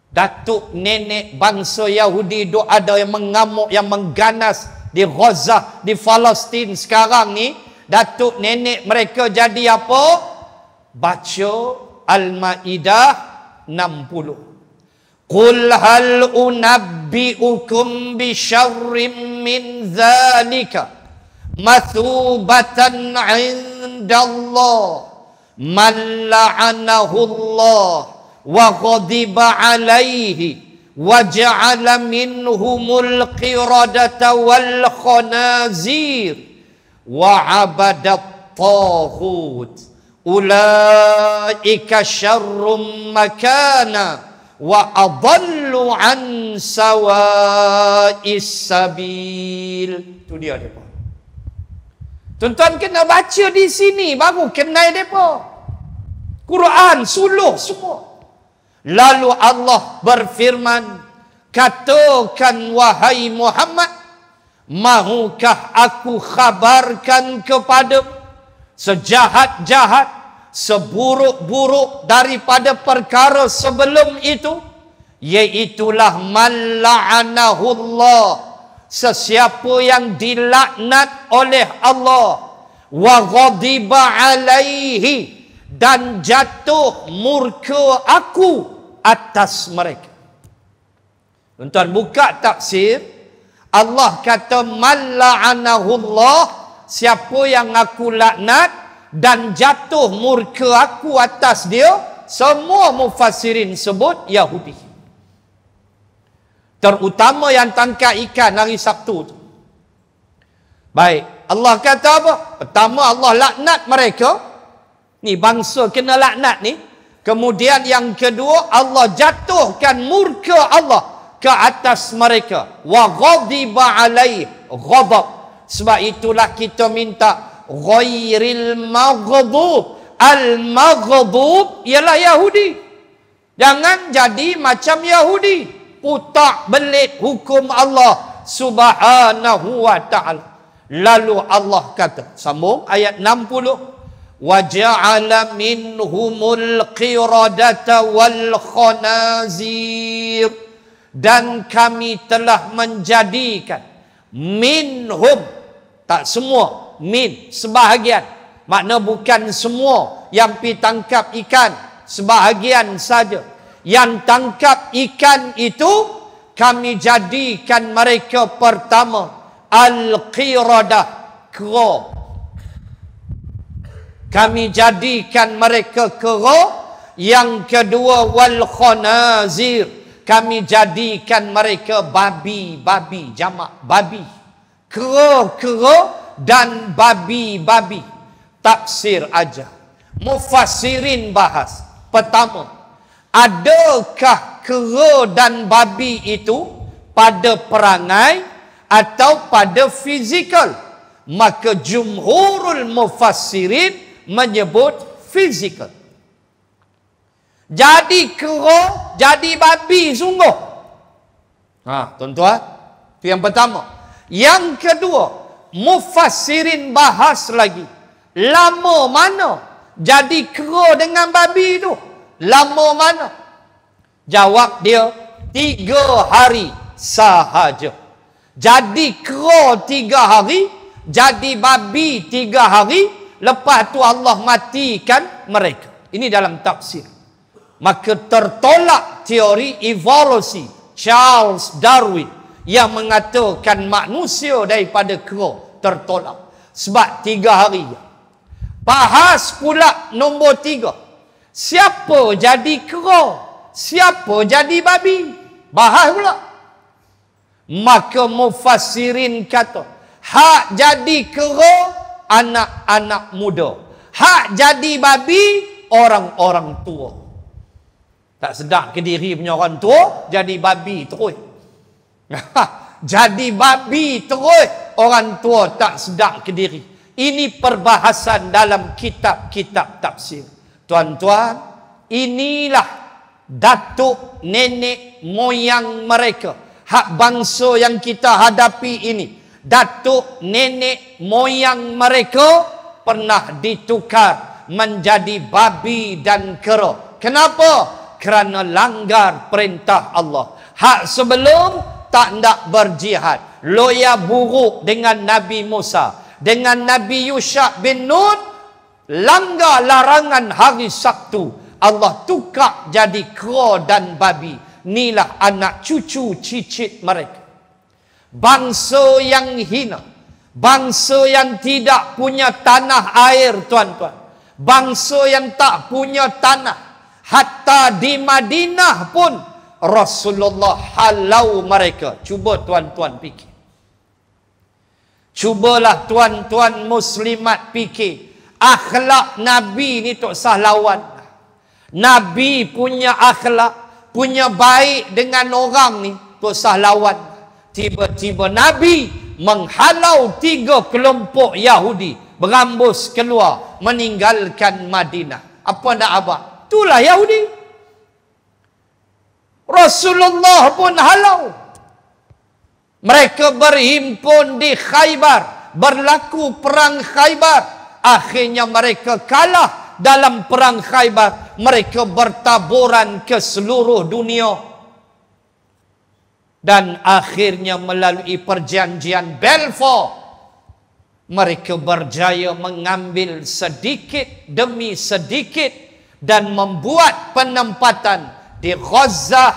datuk nenek bangsa Yahudi duk ada yang mengamuk, yang mengganas di Gaza, di Palestin sekarang ni. Datuk nenek mereka jadi apa? Baca Al-Ma'idah 60. Qul hal unabbi'ukum bi syarrim min dzalika mathubatan 'indallah man la'anahu Allah wa ghadiba 'alaihi wa ja'ala minhumul qiradata wal khanazir wa 'abadat taghut ulaika syarrum makana wa adallu an sawa'is sabil. Itu dia depa. Tuan-tuan kena baca di sini baru kenal depa. Quran suluh semua. Lalu Allah berfirman, katakan wahai Muhammad, mahukah aku khabarkan kepadamu sejahat-jahat, seburuk-buruk daripada perkara sebelum itu, iaitulah man la'anahullah, sesiapa yang dilaknat oleh Allah, wa ghadiba alaihi, dan jatuh murka aku atas mereka. Tuan-tuan buka tafsir, Allah kata man la'anahullah, siapa yang aku laknat dan jatuh murka aku atas dia. Semua mufassirin sebut Yahudi, terutama yang tangkap ikan hari Sabtu tu. Baik, Allah kata apa? Pertama, Allah laknat mereka. Ni bangsa kena laknat ni. Kemudian yang kedua, Allah jatuhkan murka Allah ke atas mereka. Wa ghadiba alaih, ghadab. Sebab itulah kita minta ghairil maghdub. Al-maghdub ialah Yahudi. Jangan jadi macam Yahudi, putak belit hukum Allah subhanahu wa ta'ala. Lalu Allah kata, sambung ayat 60, wa ja'ala minhumul qiradata wal khanazir, dan kami telah menjadikan minhum, tak semua, min sebahagian, makna bukan semua yang pi tangkap ikan, sebahagian saja. Yang tangkap ikan itu kami jadikan mereka pertama al-qiradah, kera. Kami jadikan mereka kera. Yang kedua wal khanazir, kami jadikan mereka babi-babi, jamak babi. Kera-kera dan babi-babi. Tafsir aja. Mufassirin bahas. Pertama, adakah kera dan babi itu pada perangai atau pada fizikal? Maka jumhurul mufassirin menyebut fizikal. Jadi kera, jadi babi sungguh. Tuan-tuan, itu yang pertama. Yang kedua, mufassirin bahas lagi, lama mana jadi kera dengan babi itu? Lama mana? Jawab dia, 3 hari sahaja. Jadi kera 3 hari, jadi babi 3 hari, lepas tu Allah matikan mereka. Ini dalam tafsir. Maka tertolak teori evolusi Charles Darwin yang mengatakan manusia daripada kera, tertolak. Sebab 3 hari. Bahas pula nombor 3. Siapa jadi kera? siapa jadi babi? Bahas pula. Maka mufassirin kata, hak jadi kera anak-anak muda. Hak jadi babi orang-orang tua. Tak sedap ke diri punya orang tua, jadi babi terus. Jadi babi terus, orang tua tak sedap ke diri. Ini perbahasan dalam kitab-kitab tafsir. Tuan-tuan, inilah datuk nenek moyang mereka. Hak bangsa yang kita hadapi ini, datuk nenek moyang mereka pernah ditukar menjadi babi dan kera. Kenapa? Kerana langgar perintah Allah. Hak sebelum tak nak berjihad, loya buruk dengan Nabi Musa, dengan Nabi Yusha bin Nun, langgar larangan hari Sabtu, Allah tukar jadi kera dan babi. Inilah anak cucu cicit mereka. Bangsa yang hina, bangsa yang tidak punya tanah air, tuan-tuan, bangsa yang tak punya tanah. Hatta di Madinah pun Rasulullah halau mereka. Cuba tuan-tuan fikir. Cubalah tuan-tuan muslimat fikir. Akhlak Nabi ni tak sah lawan. Nabi punya akhlak, punya baik dengan orang ni tak sah lawan. Tiba-tiba Nabi menghalau 3 kelompok Yahudi berambus keluar meninggalkan Madinah. Apa nak abang? Itulah Yahudi. Rasulullah pun halau. Mereka berhimpun di Khaybar, berlaku perang Khaybar. Akhirnya mereka kalah dalam perang Khaybar. Mereka bertaburan ke seluruh dunia. Dan akhirnya melalui perjanjian Balfour, mereka berjaya mengambil sedikit demi sedikit dan membuat penempatan di Gaza,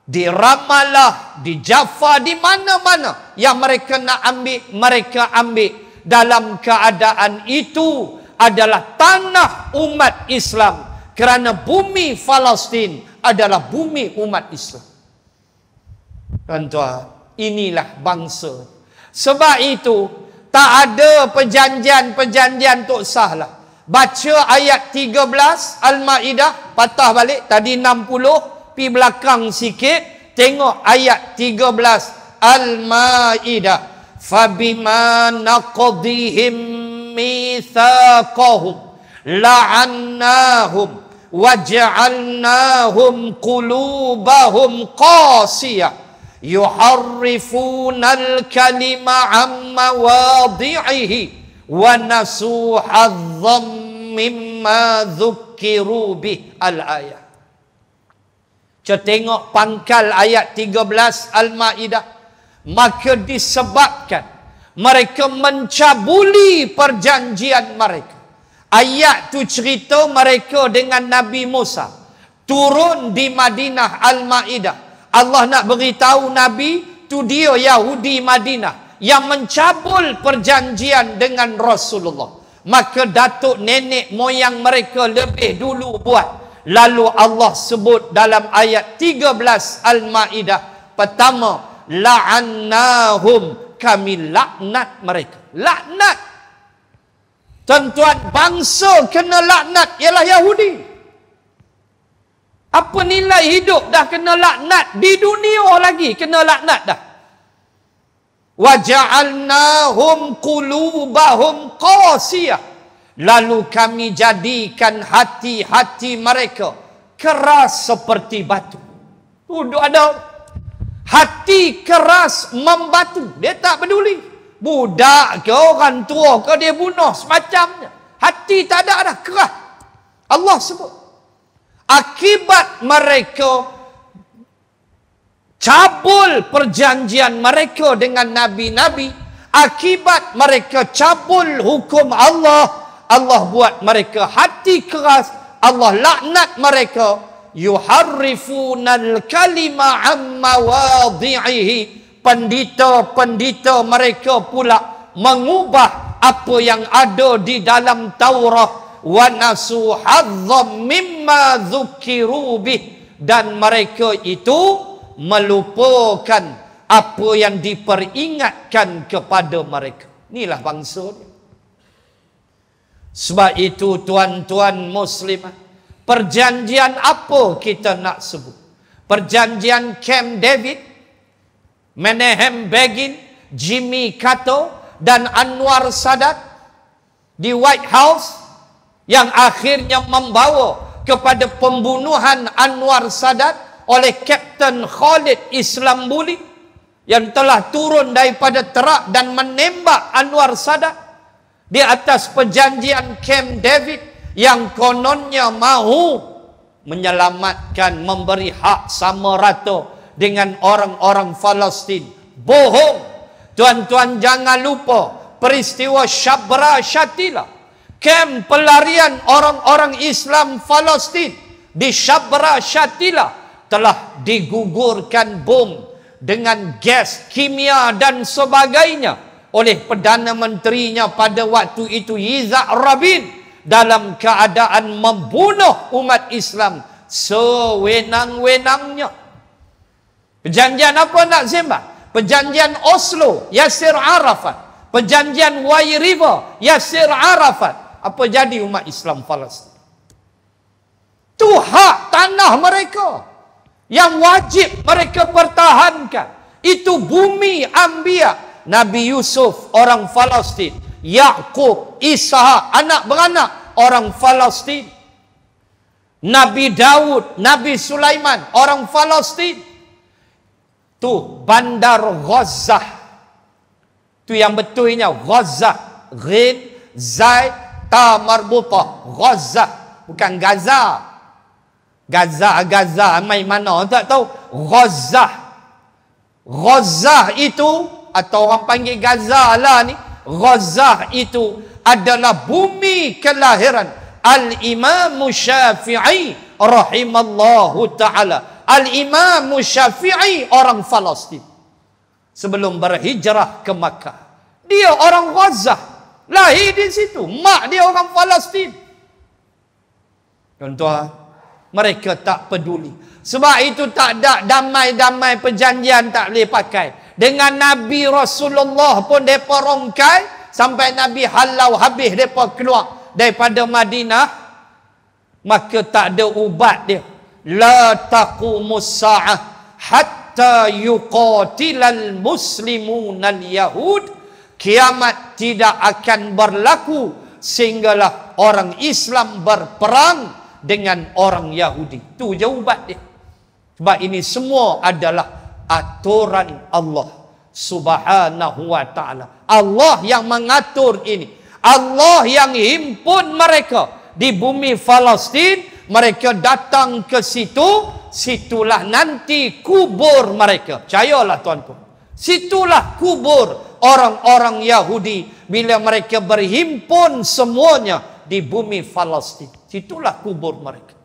di Ramallah, di Jaffa, di mana-mana yang mereka nak ambil, mereka ambil. Dalam keadaan itu adalah tanah umat Islam, kerana bumi Palestin adalah bumi umat Islam. Tuan-tuan, inilah bangsa. Sebab itu tak ada perjanjian-perjanjian tak sah lah. Baca ayat 13 Al-Ma'idah, patah balik tadi 60, pi belakang sikit, tengok ayat 13 Al-Ma'idah. Fabima naqdihim mitsaqahum la'annahum waja'alnahum qulubahum qasiyah yuharrifunal kalima amma wadi'ihi wa nasu hazzam mimma dzukkiru bih. Al-ayat. Kita tengok pangkal ayat 13 Al-Ma'idah. Maka disebabkan mereka mencabuli perjanjian mereka. Ayat tu cerita mereka dengan Nabi Musa turun di Madinah. Al-Ma'idah, Allah nak beritahu Nabi tu dia Yahudi Madinah yang mencabul perjanjian dengan Rasulullah. Maka datuk nenek moyang mereka lebih dulu buat. Lalu Allah sebut dalam ayat 13 Al-Ma'idah, pertama, la'annahum, kami laknat mereka. Laknat. Tuan-tuan, bangsa kena laknat ialah Yahudi. Apa nilai hidup dah kena laknat, di dunia lagi kena laknat dah. Waja'alnahum qulubahum qasiyah, lalu kami jadikan hati-hati mereka keras seperti batu. Duduk ada hati keras membatu, dia tak peduli budak ke orang tua ke dia bunuh semacamnya. Hati tak ada dah, keras. Allah sebut akibat mereka cabul perjanjian mereka dengan nabi-nabi, akibat mereka cabul hukum Allah, Allah buat mereka hati keras. Allah laknat mereka. Yuharrifunal kalima amma wadi'ihi, pendeta-pendeta mereka pula mengubah apa yang ada di dalam Taurat. Wa nasu hazzam mimma dzukkiru bih, dan mereka itu melupakan apa yang diperingatkan kepada mereka. Inilah bangsa dia. Sebab itu tuan-tuan muslimah, perjanjian apa kita nak sebut? Perjanjian Camp David, Menachem Begin, Jimmy Carter dan Anwar Sadat di White House yang akhirnya membawa kepada pembunuhan Anwar Sadat oleh Kapten Khalid Islambuli yang telah turun daripada terak dan menembak Anwar Sadat di atas perjanjian Camp David yang kononnya mahu menyelamatkan, memberi hak sama rata dengan orang-orang Palestin. Bohong. Tuan-tuan jangan lupa peristiwa Sabra Shatila, kem pelarian orang-orang Islam Palestin di Sabra Shatila telah digugurkan bom dengan gas kimia dan sebagainya oleh Perdana Menterinya pada waktu itu, Yitzhak Rabin, dalam keadaan membunuh umat Islam sewenang-wenangnya. Perjanjian apa nak sembah? Perjanjian Oslo, Yasser Arafat. Perjanjian Wye River, Yasser Arafat. Apa jadi umat Islam Palestin? Itu hak tanah mereka yang wajib mereka pertahankan. Itu bumi Anbiya. Nabi Yusuf orang Palestin, Yaqub, Ishak, anak beranak orang Palestin. Nabi Daud, Nabi Sulaiman orang Palestin. Tu bandar Gaza. Tu yang betulnya Gaza, Ghin, Zaid, Ta marbutah, Gaza, bukan Gaza. Gaza main mana tak tahu. Gaza itu, atau orang panggil Gaza lah ni, Gaza itu adalah bumi kelahiran Al-Imam Syafi'i rahimallahu ta'ala. Al-Imam Syafi'i orang Palestin sebelum berhijrah ke Makkah. Dia orang Gaza, lahir di situ, mak dia orang Palestin. Tuan-tuan, mereka tak peduli. Sebab itu tak ada damai-damai perjanjian tak boleh pakai. Dengan Nabi Rasulullah pun mereka rongkai sampai Nabi halau habis mereka keluar daripada Madinah, maka tak ada ubat dia. La taqumus sa'ah hatta yuqatilal muslimunal yahud. Kiamat tidak akan berlaku sehinggalah orang Islam berperang dengan orang Yahudi. Itu je ubat dia. Sebab ini semua adalah aturan Allah Subhanahu wa ta'ala. Allah yang mengatur ini. Allah yang himpun mereka di bumi Palestin. Mereka datang ke situ, situlah nanti kubur mereka. Percayalah tuan-tuan, situlah kubur orang-orang Yahudi bila mereka berhimpun semuanya di bumi Palestin. Situlah kubur mereka.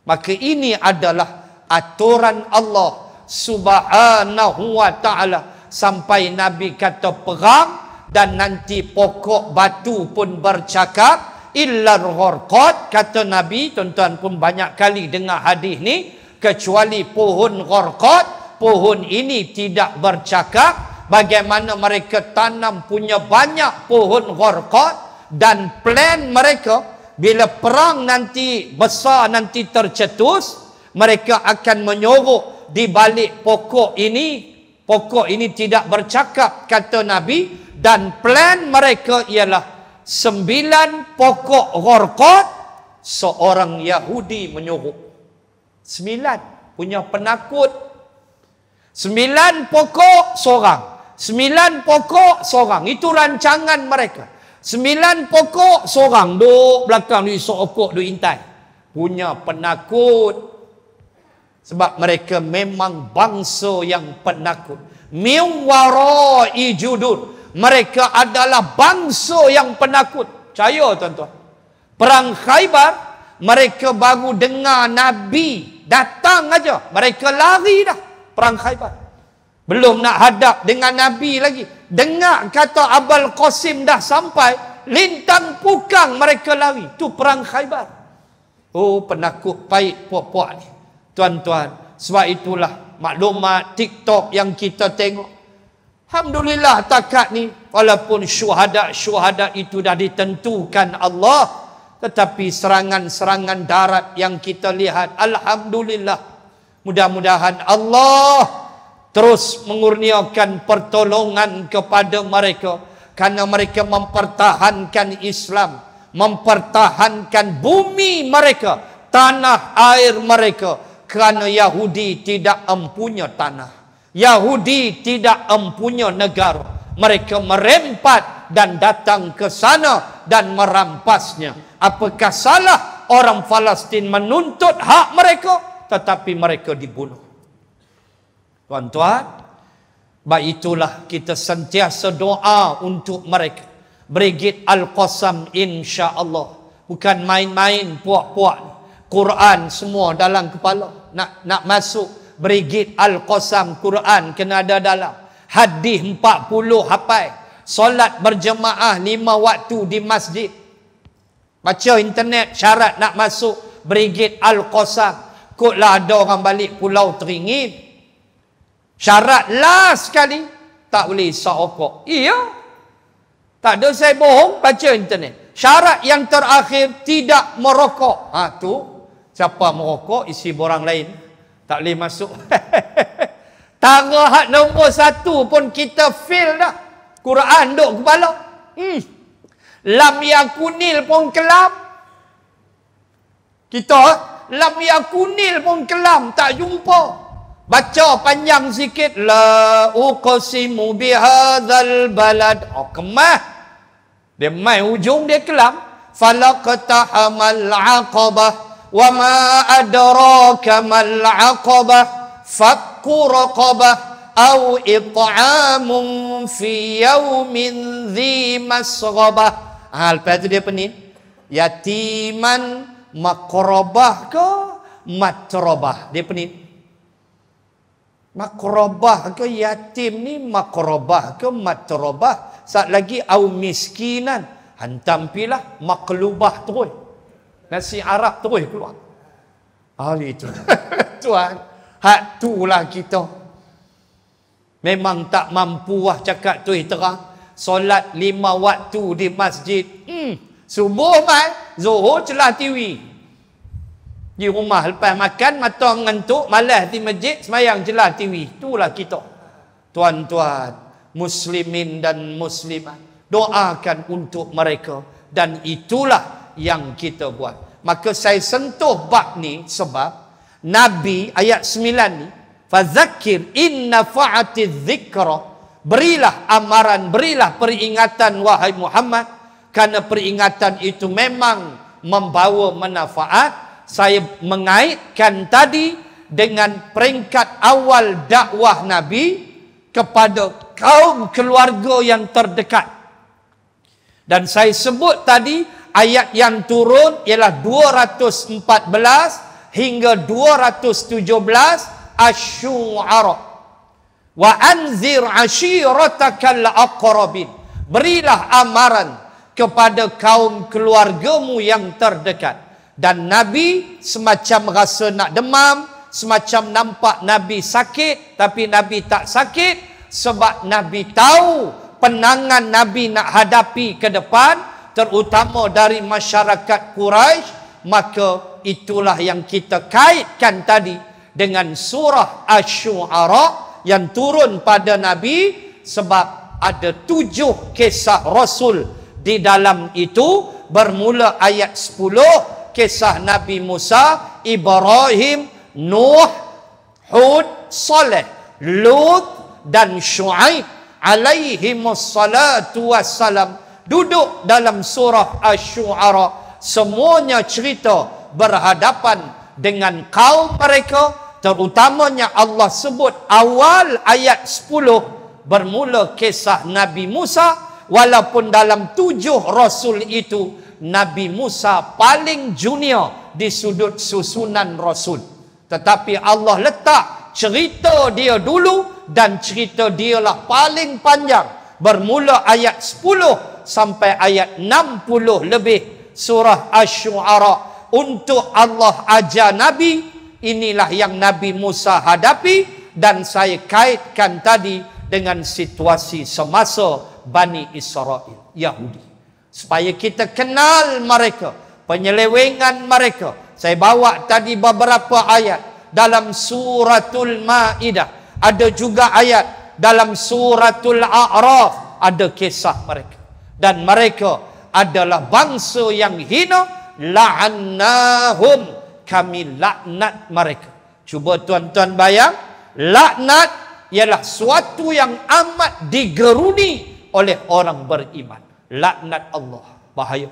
Maka ini adalah aturan Allah Subhanahu wa ta'ala. Sampai Nabi kata perang, dan nanti pokok batu pun bercakap, illar gharqad, kata Nabi. Tuan-tuan pun banyak kali dengar hadis ni. Kecuali pohon gharqad, pohon ini tidak bercakap. Bagaimana mereka tanam punya banyak pohon gharqad, dan plan mereka bila perang nanti besar, nanti tercetus, mereka akan menyorok di balik pokok ini. Pokok ini tidak bercakap, kata Nabi. Dan plan mereka ialah 9 pokok gharqad, seorang Yahudi menyorok. 9 punya penakut. 9 pokok seorang. 9 pokok seorang. Itu rancangan mereka. 9 pokok seorang. Duk belakang duit sokok, duit intai. Punya penakut. Sebab mereka memang bangsa yang penakut. Min warai judud. Mereka adalah bangsa yang penakut. Percaya tuan-tuan. Perang Khaybar, mereka baru dengar Nabi datang aja, mereka lari dah. Perang Khaybar. Belum nak hadap dengan Nabi lagi. Dengar kata Abul Qasim dah sampai, lintang pukang mereka lari. Tu perang Khaybar. Oh, penakut pahit puak-puak ni. tuan-tuan. Sebab itulah maklumat TikTok yang kita tengok, alhamdulillah takat ni, walaupun syuhada itu dah ditentukan Allah, tetapi serangan-serangan darat yang kita lihat, alhamdulillah, mudah-mudahan Allah terus mengurniakan pertolongan kepada mereka, kerana mereka mempertahankan Islam, mempertahankan bumi mereka, tanah air mereka, kerana Yahudi tidak empunya tanah, Yahudi tidak empunya negara. Mereka merempat dan datang ke sana dan merampasnya. Apakah salah orang Palestin menuntut hak mereka, tetapi mereka dibunuh? Tuan-tuan, baik itulah kita sentiasa doa untuk mereka. Brigade Al-Qassam insya-Allah, bukan main-main puak-puak. Quran semua dalam kepala. Nak masuk Brigade Al-Qassam, Quran kena ada dalam. Hadis 40 hafal. Solat berjemaah 5 waktu di masjid. Baca internet syarat nak masuk Brigade Al-Qassam. Kotlah ada orang balik Pulau Teringin. Syarat last sekali, tak boleh isap rokok. Iya. Tak ada saya bohong, baca internet. Syarat yang terakhir, tidak merokok. Tu, siapa merokok, isi borang lain, tak boleh masuk. Tarehat nombor 1 pun kita fail dah. Quran duk kepala. Lam yakunil pun kelam. Kita lam yakunil pun kelam, tak jumpa. Baca panjang sikit, la uqsimu bihadzal balad. Kemah. Dia main ujung dia kelam. Falaqtahamal aqabah wa ma adraka mal aqabah fakku raqabah au it'amun fi yaumin dhi masghabah. Lepas tu dia pening. Yatiman makrobah ke matrobah? Dia pening. Makrobah ke yatim ni, makrobah ke matrobah? Saat lagi au miskinan, hantam pilah maklubah terus. Nasi Arab terus keluar. Itu. Tuan, hak tulah kita. Memang tak mampu cakap tu terang. Solat 5 waktu di masjid. Subuh mai, Zuhur celah TV. Di rumah lepas makan, mata mengantuk, malas di masjid, semayang celah TV. Itulah kita. Tuan-tuan, muslimin dan muslimat, doakan untuk mereka. Dan itulah yang kita buat. Maka saya sentuh bab ni sebab Nabi ayat 9 ni, fadzakir inna fa'atiz zikra, berilah amaran, berilah peringatan wahai Muhammad, kerana peringatan itu memang membawa manfaat. Saya mengaitkan tadi dengan peringkat awal dakwah Nabi kepada kaum keluarga yang terdekat. Dan saya sebut tadi ayat yang turun ialah 214 hingga 217 Asy-Syu'ara. Wa anzir ashiratakal aqrabin. Berilah amaran kepada kaum keluargamu yang terdekat. Dan Nabi semacam rasa nak demam, semacam nampak Nabi sakit, tapi Nabi tak sakit, sebab Nabi tahu penangan Nabi nak hadapi ke depan, terutama dari masyarakat Quraisy. Maka itulah yang kita kaitkan tadi dengan surah Asy-Syu'ara yang turun pada Nabi, sebab ada 7 kisah Rasul di dalam itu. Bermula ayat 10, kisah Nabi Musa, Ibrahim, Nuh, Hud, Saleh, Lut dan Syuaib alaihimussalatu wassalam. Duduk dalam surah Asy-Syu'ara. Semuanya cerita berhadapan dengan kaum mereka. Terutamanya Allah sebut awal ayat 10 bermula kisah Nabi Musa. Walaupun dalam 7 Rasul itu Nabi Musa paling junior di sudut susunan Rasul. Tetapi Allah letak cerita dia dulu, dan cerita dialah paling panjang. Bermula ayat 10 sampai ayat 60 lebih surah Asy-Syu'ara. Untuk Allah ajar Nabi inilah yang Nabi Musa hadapi, dan saya kaitkan tadi dengan situasi semasa Bani Israel, Yahudi, supaya kita kenal mereka, penyelewengan mereka. Saya bawa tadi beberapa ayat dalam suratul Maidah, ada juga ayat dalam suratul A'raf, ada kisah mereka, dan mereka adalah bangsa yang hina. La'annahum, kami laknat mereka. Cuba tuan-tuan bayang, laknat ialah suatu yang amat digeruni oleh orang beriman. Laknat Allah, bahaya.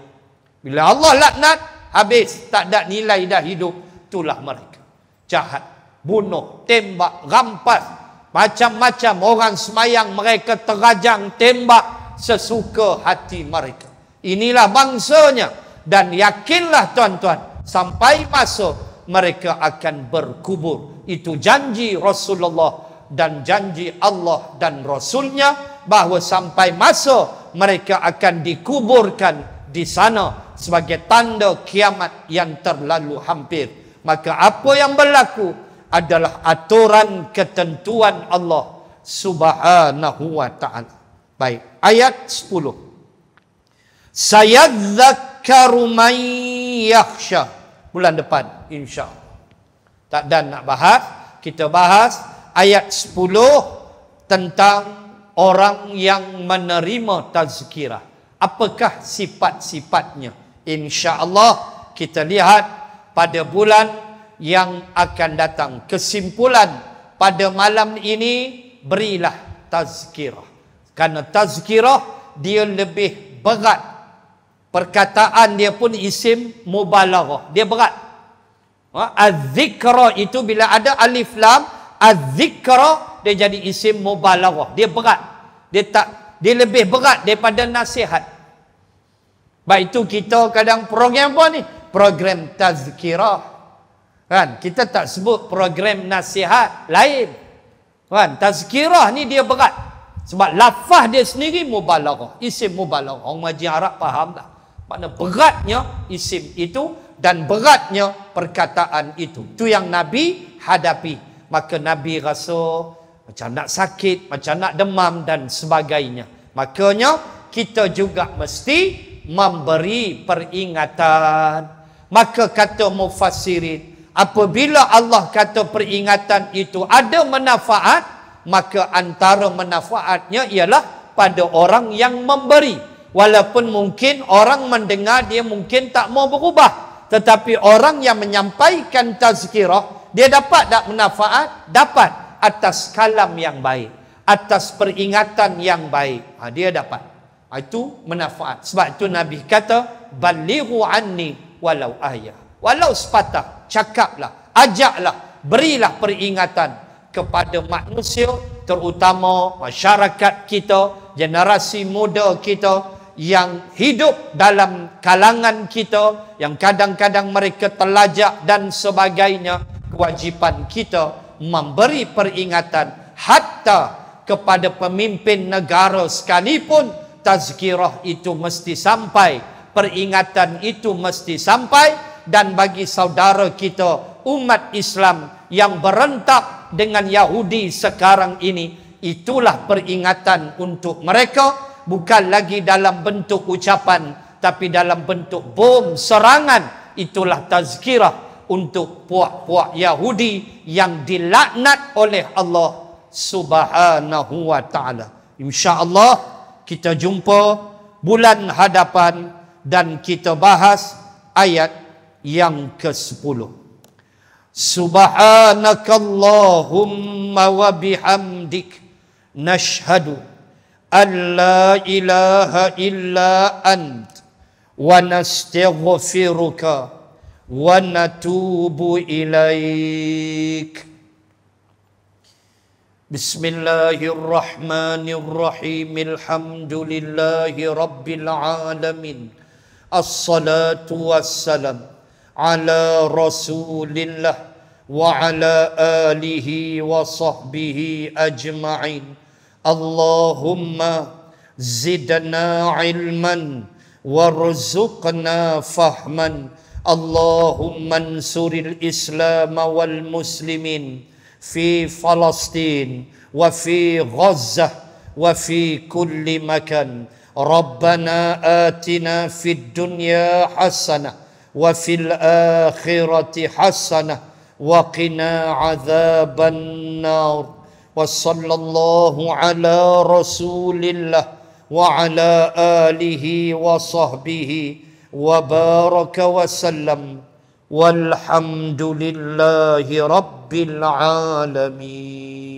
Bila Allah laknat, habis, tak ada nilai dah hidup. Itulah mereka jahat, bunuh, tembak, rampas, macam-macam. Orang semayang mereka terajang, tembak sesuka hati mereka. Inilah bangsanya. Dan yakinlah tuan-tuan, sampai masa mereka akan berkubur. Itu janji Rasulullah dan janji Allah dan Rasulnya, bahawa sampai masa mereka akan dikuburkan di sana sebagai tanda kiamat yang terlalu hampir. Maka apa yang berlaku adalah aturan ketentuan Allah Subhanahu wa ta'ala. Baik, ayat 10. Sayadzakkaru man yakhsha. Bulan depan insya-Allah. Tak ada nak bahas, kita bahas ayat 10 tentang orang yang menerima tazkirah. Apakah sifat-sifatnya? Insya-Allah kita lihat pada bulan yang akan datang. Kesimpulan pada malam ini, berilah tazkirah. Karena tazkirah dia lebih berat. Perkataan dia pun isim mubalaghah. Dia berat. Az-zikra itu bila ada alif lam, az-zikra dia jadi isim mubalaghah. Dia berat. Dia lebih berat daripada nasihat. Baik itu kita kadang program apa ni? Program tazkirah. Kan? Kita tak sebut program nasihat, lain. Kan? Tazkirah ni dia berat. Sebab lafaz dia sendiri mubalaghah, isim mubalaghah. Orang ngaji Arab faham tak? Makna beratnya isim itu dan beratnya perkataan itu. Itu yang Nabi hadapi. Maka Nabi rasa macam nak sakit, macam nak demam dan sebagainya. Makanya kita juga mesti memberi peringatan. Maka kata mufassirin, apabila Allah kata peringatan itu ada manfaat, maka antara manfaatnya ialah pada orang yang memberi. Walaupun mungkin orang mendengar dia mungkin tak mau berubah, tetapi orang yang menyampaikan tazkirah, dia dapat tak manfaat? Dapat, atas kalam yang baik, atas peringatan yang baik. Dia dapat. Itu manfaat. Sebab itu Nabi kata, balighu anni walau ayah. Walau sepatah, cakaplah, ajaklah, berilah peringatan kepada manusia, terutama masyarakat kita, generasi muda kita yang hidup dalam kalangan kita, yang kadang-kadang mereka terlajak dan sebagainya. Kewajipan kita memberi peringatan hatta kepada pemimpin negara sekalipun. Tazkirah itu mesti sampai, peringatan itu mesti sampai. Dan bagi saudara kita umat Islam yang berentak dengan Yahudi sekarang ini, itulah peringatan untuk mereka. Bukan lagi dalam bentuk ucapan, tapi dalam bentuk bom serangan. Itulah tazkirah untuk puak-puak Yahudi yang dilaknat oleh Allah Subhanahu wa ta'ala. InsyaAllah kita jumpa bulan hadapan dan kita bahas ayat yang ke-10. Subhanakallahumma wa bihamdik nashhadu an la ilaha illa ant wa nastaghfiruka wa natubu ilaik. Bismillahirrahmanirrahim. Alhamdulillahi rabbil alamin. Assalatu wassalam ala rasulillah wa ala alihi wa sahbihi ajma'in. Allahumma zidna ilman warzuqna fahman. اللهم انصر الإسلام والمسلمين في فلسطين وفي غزة وفي كل مكان. ربنا آتنا في الدنيا حسنة وفي الآخرة حسنة وقنا عذاب النار. وصلى الله على رسول الله وعلى آله وصحبه وبارك وسلم والحمد لله رب العالمين.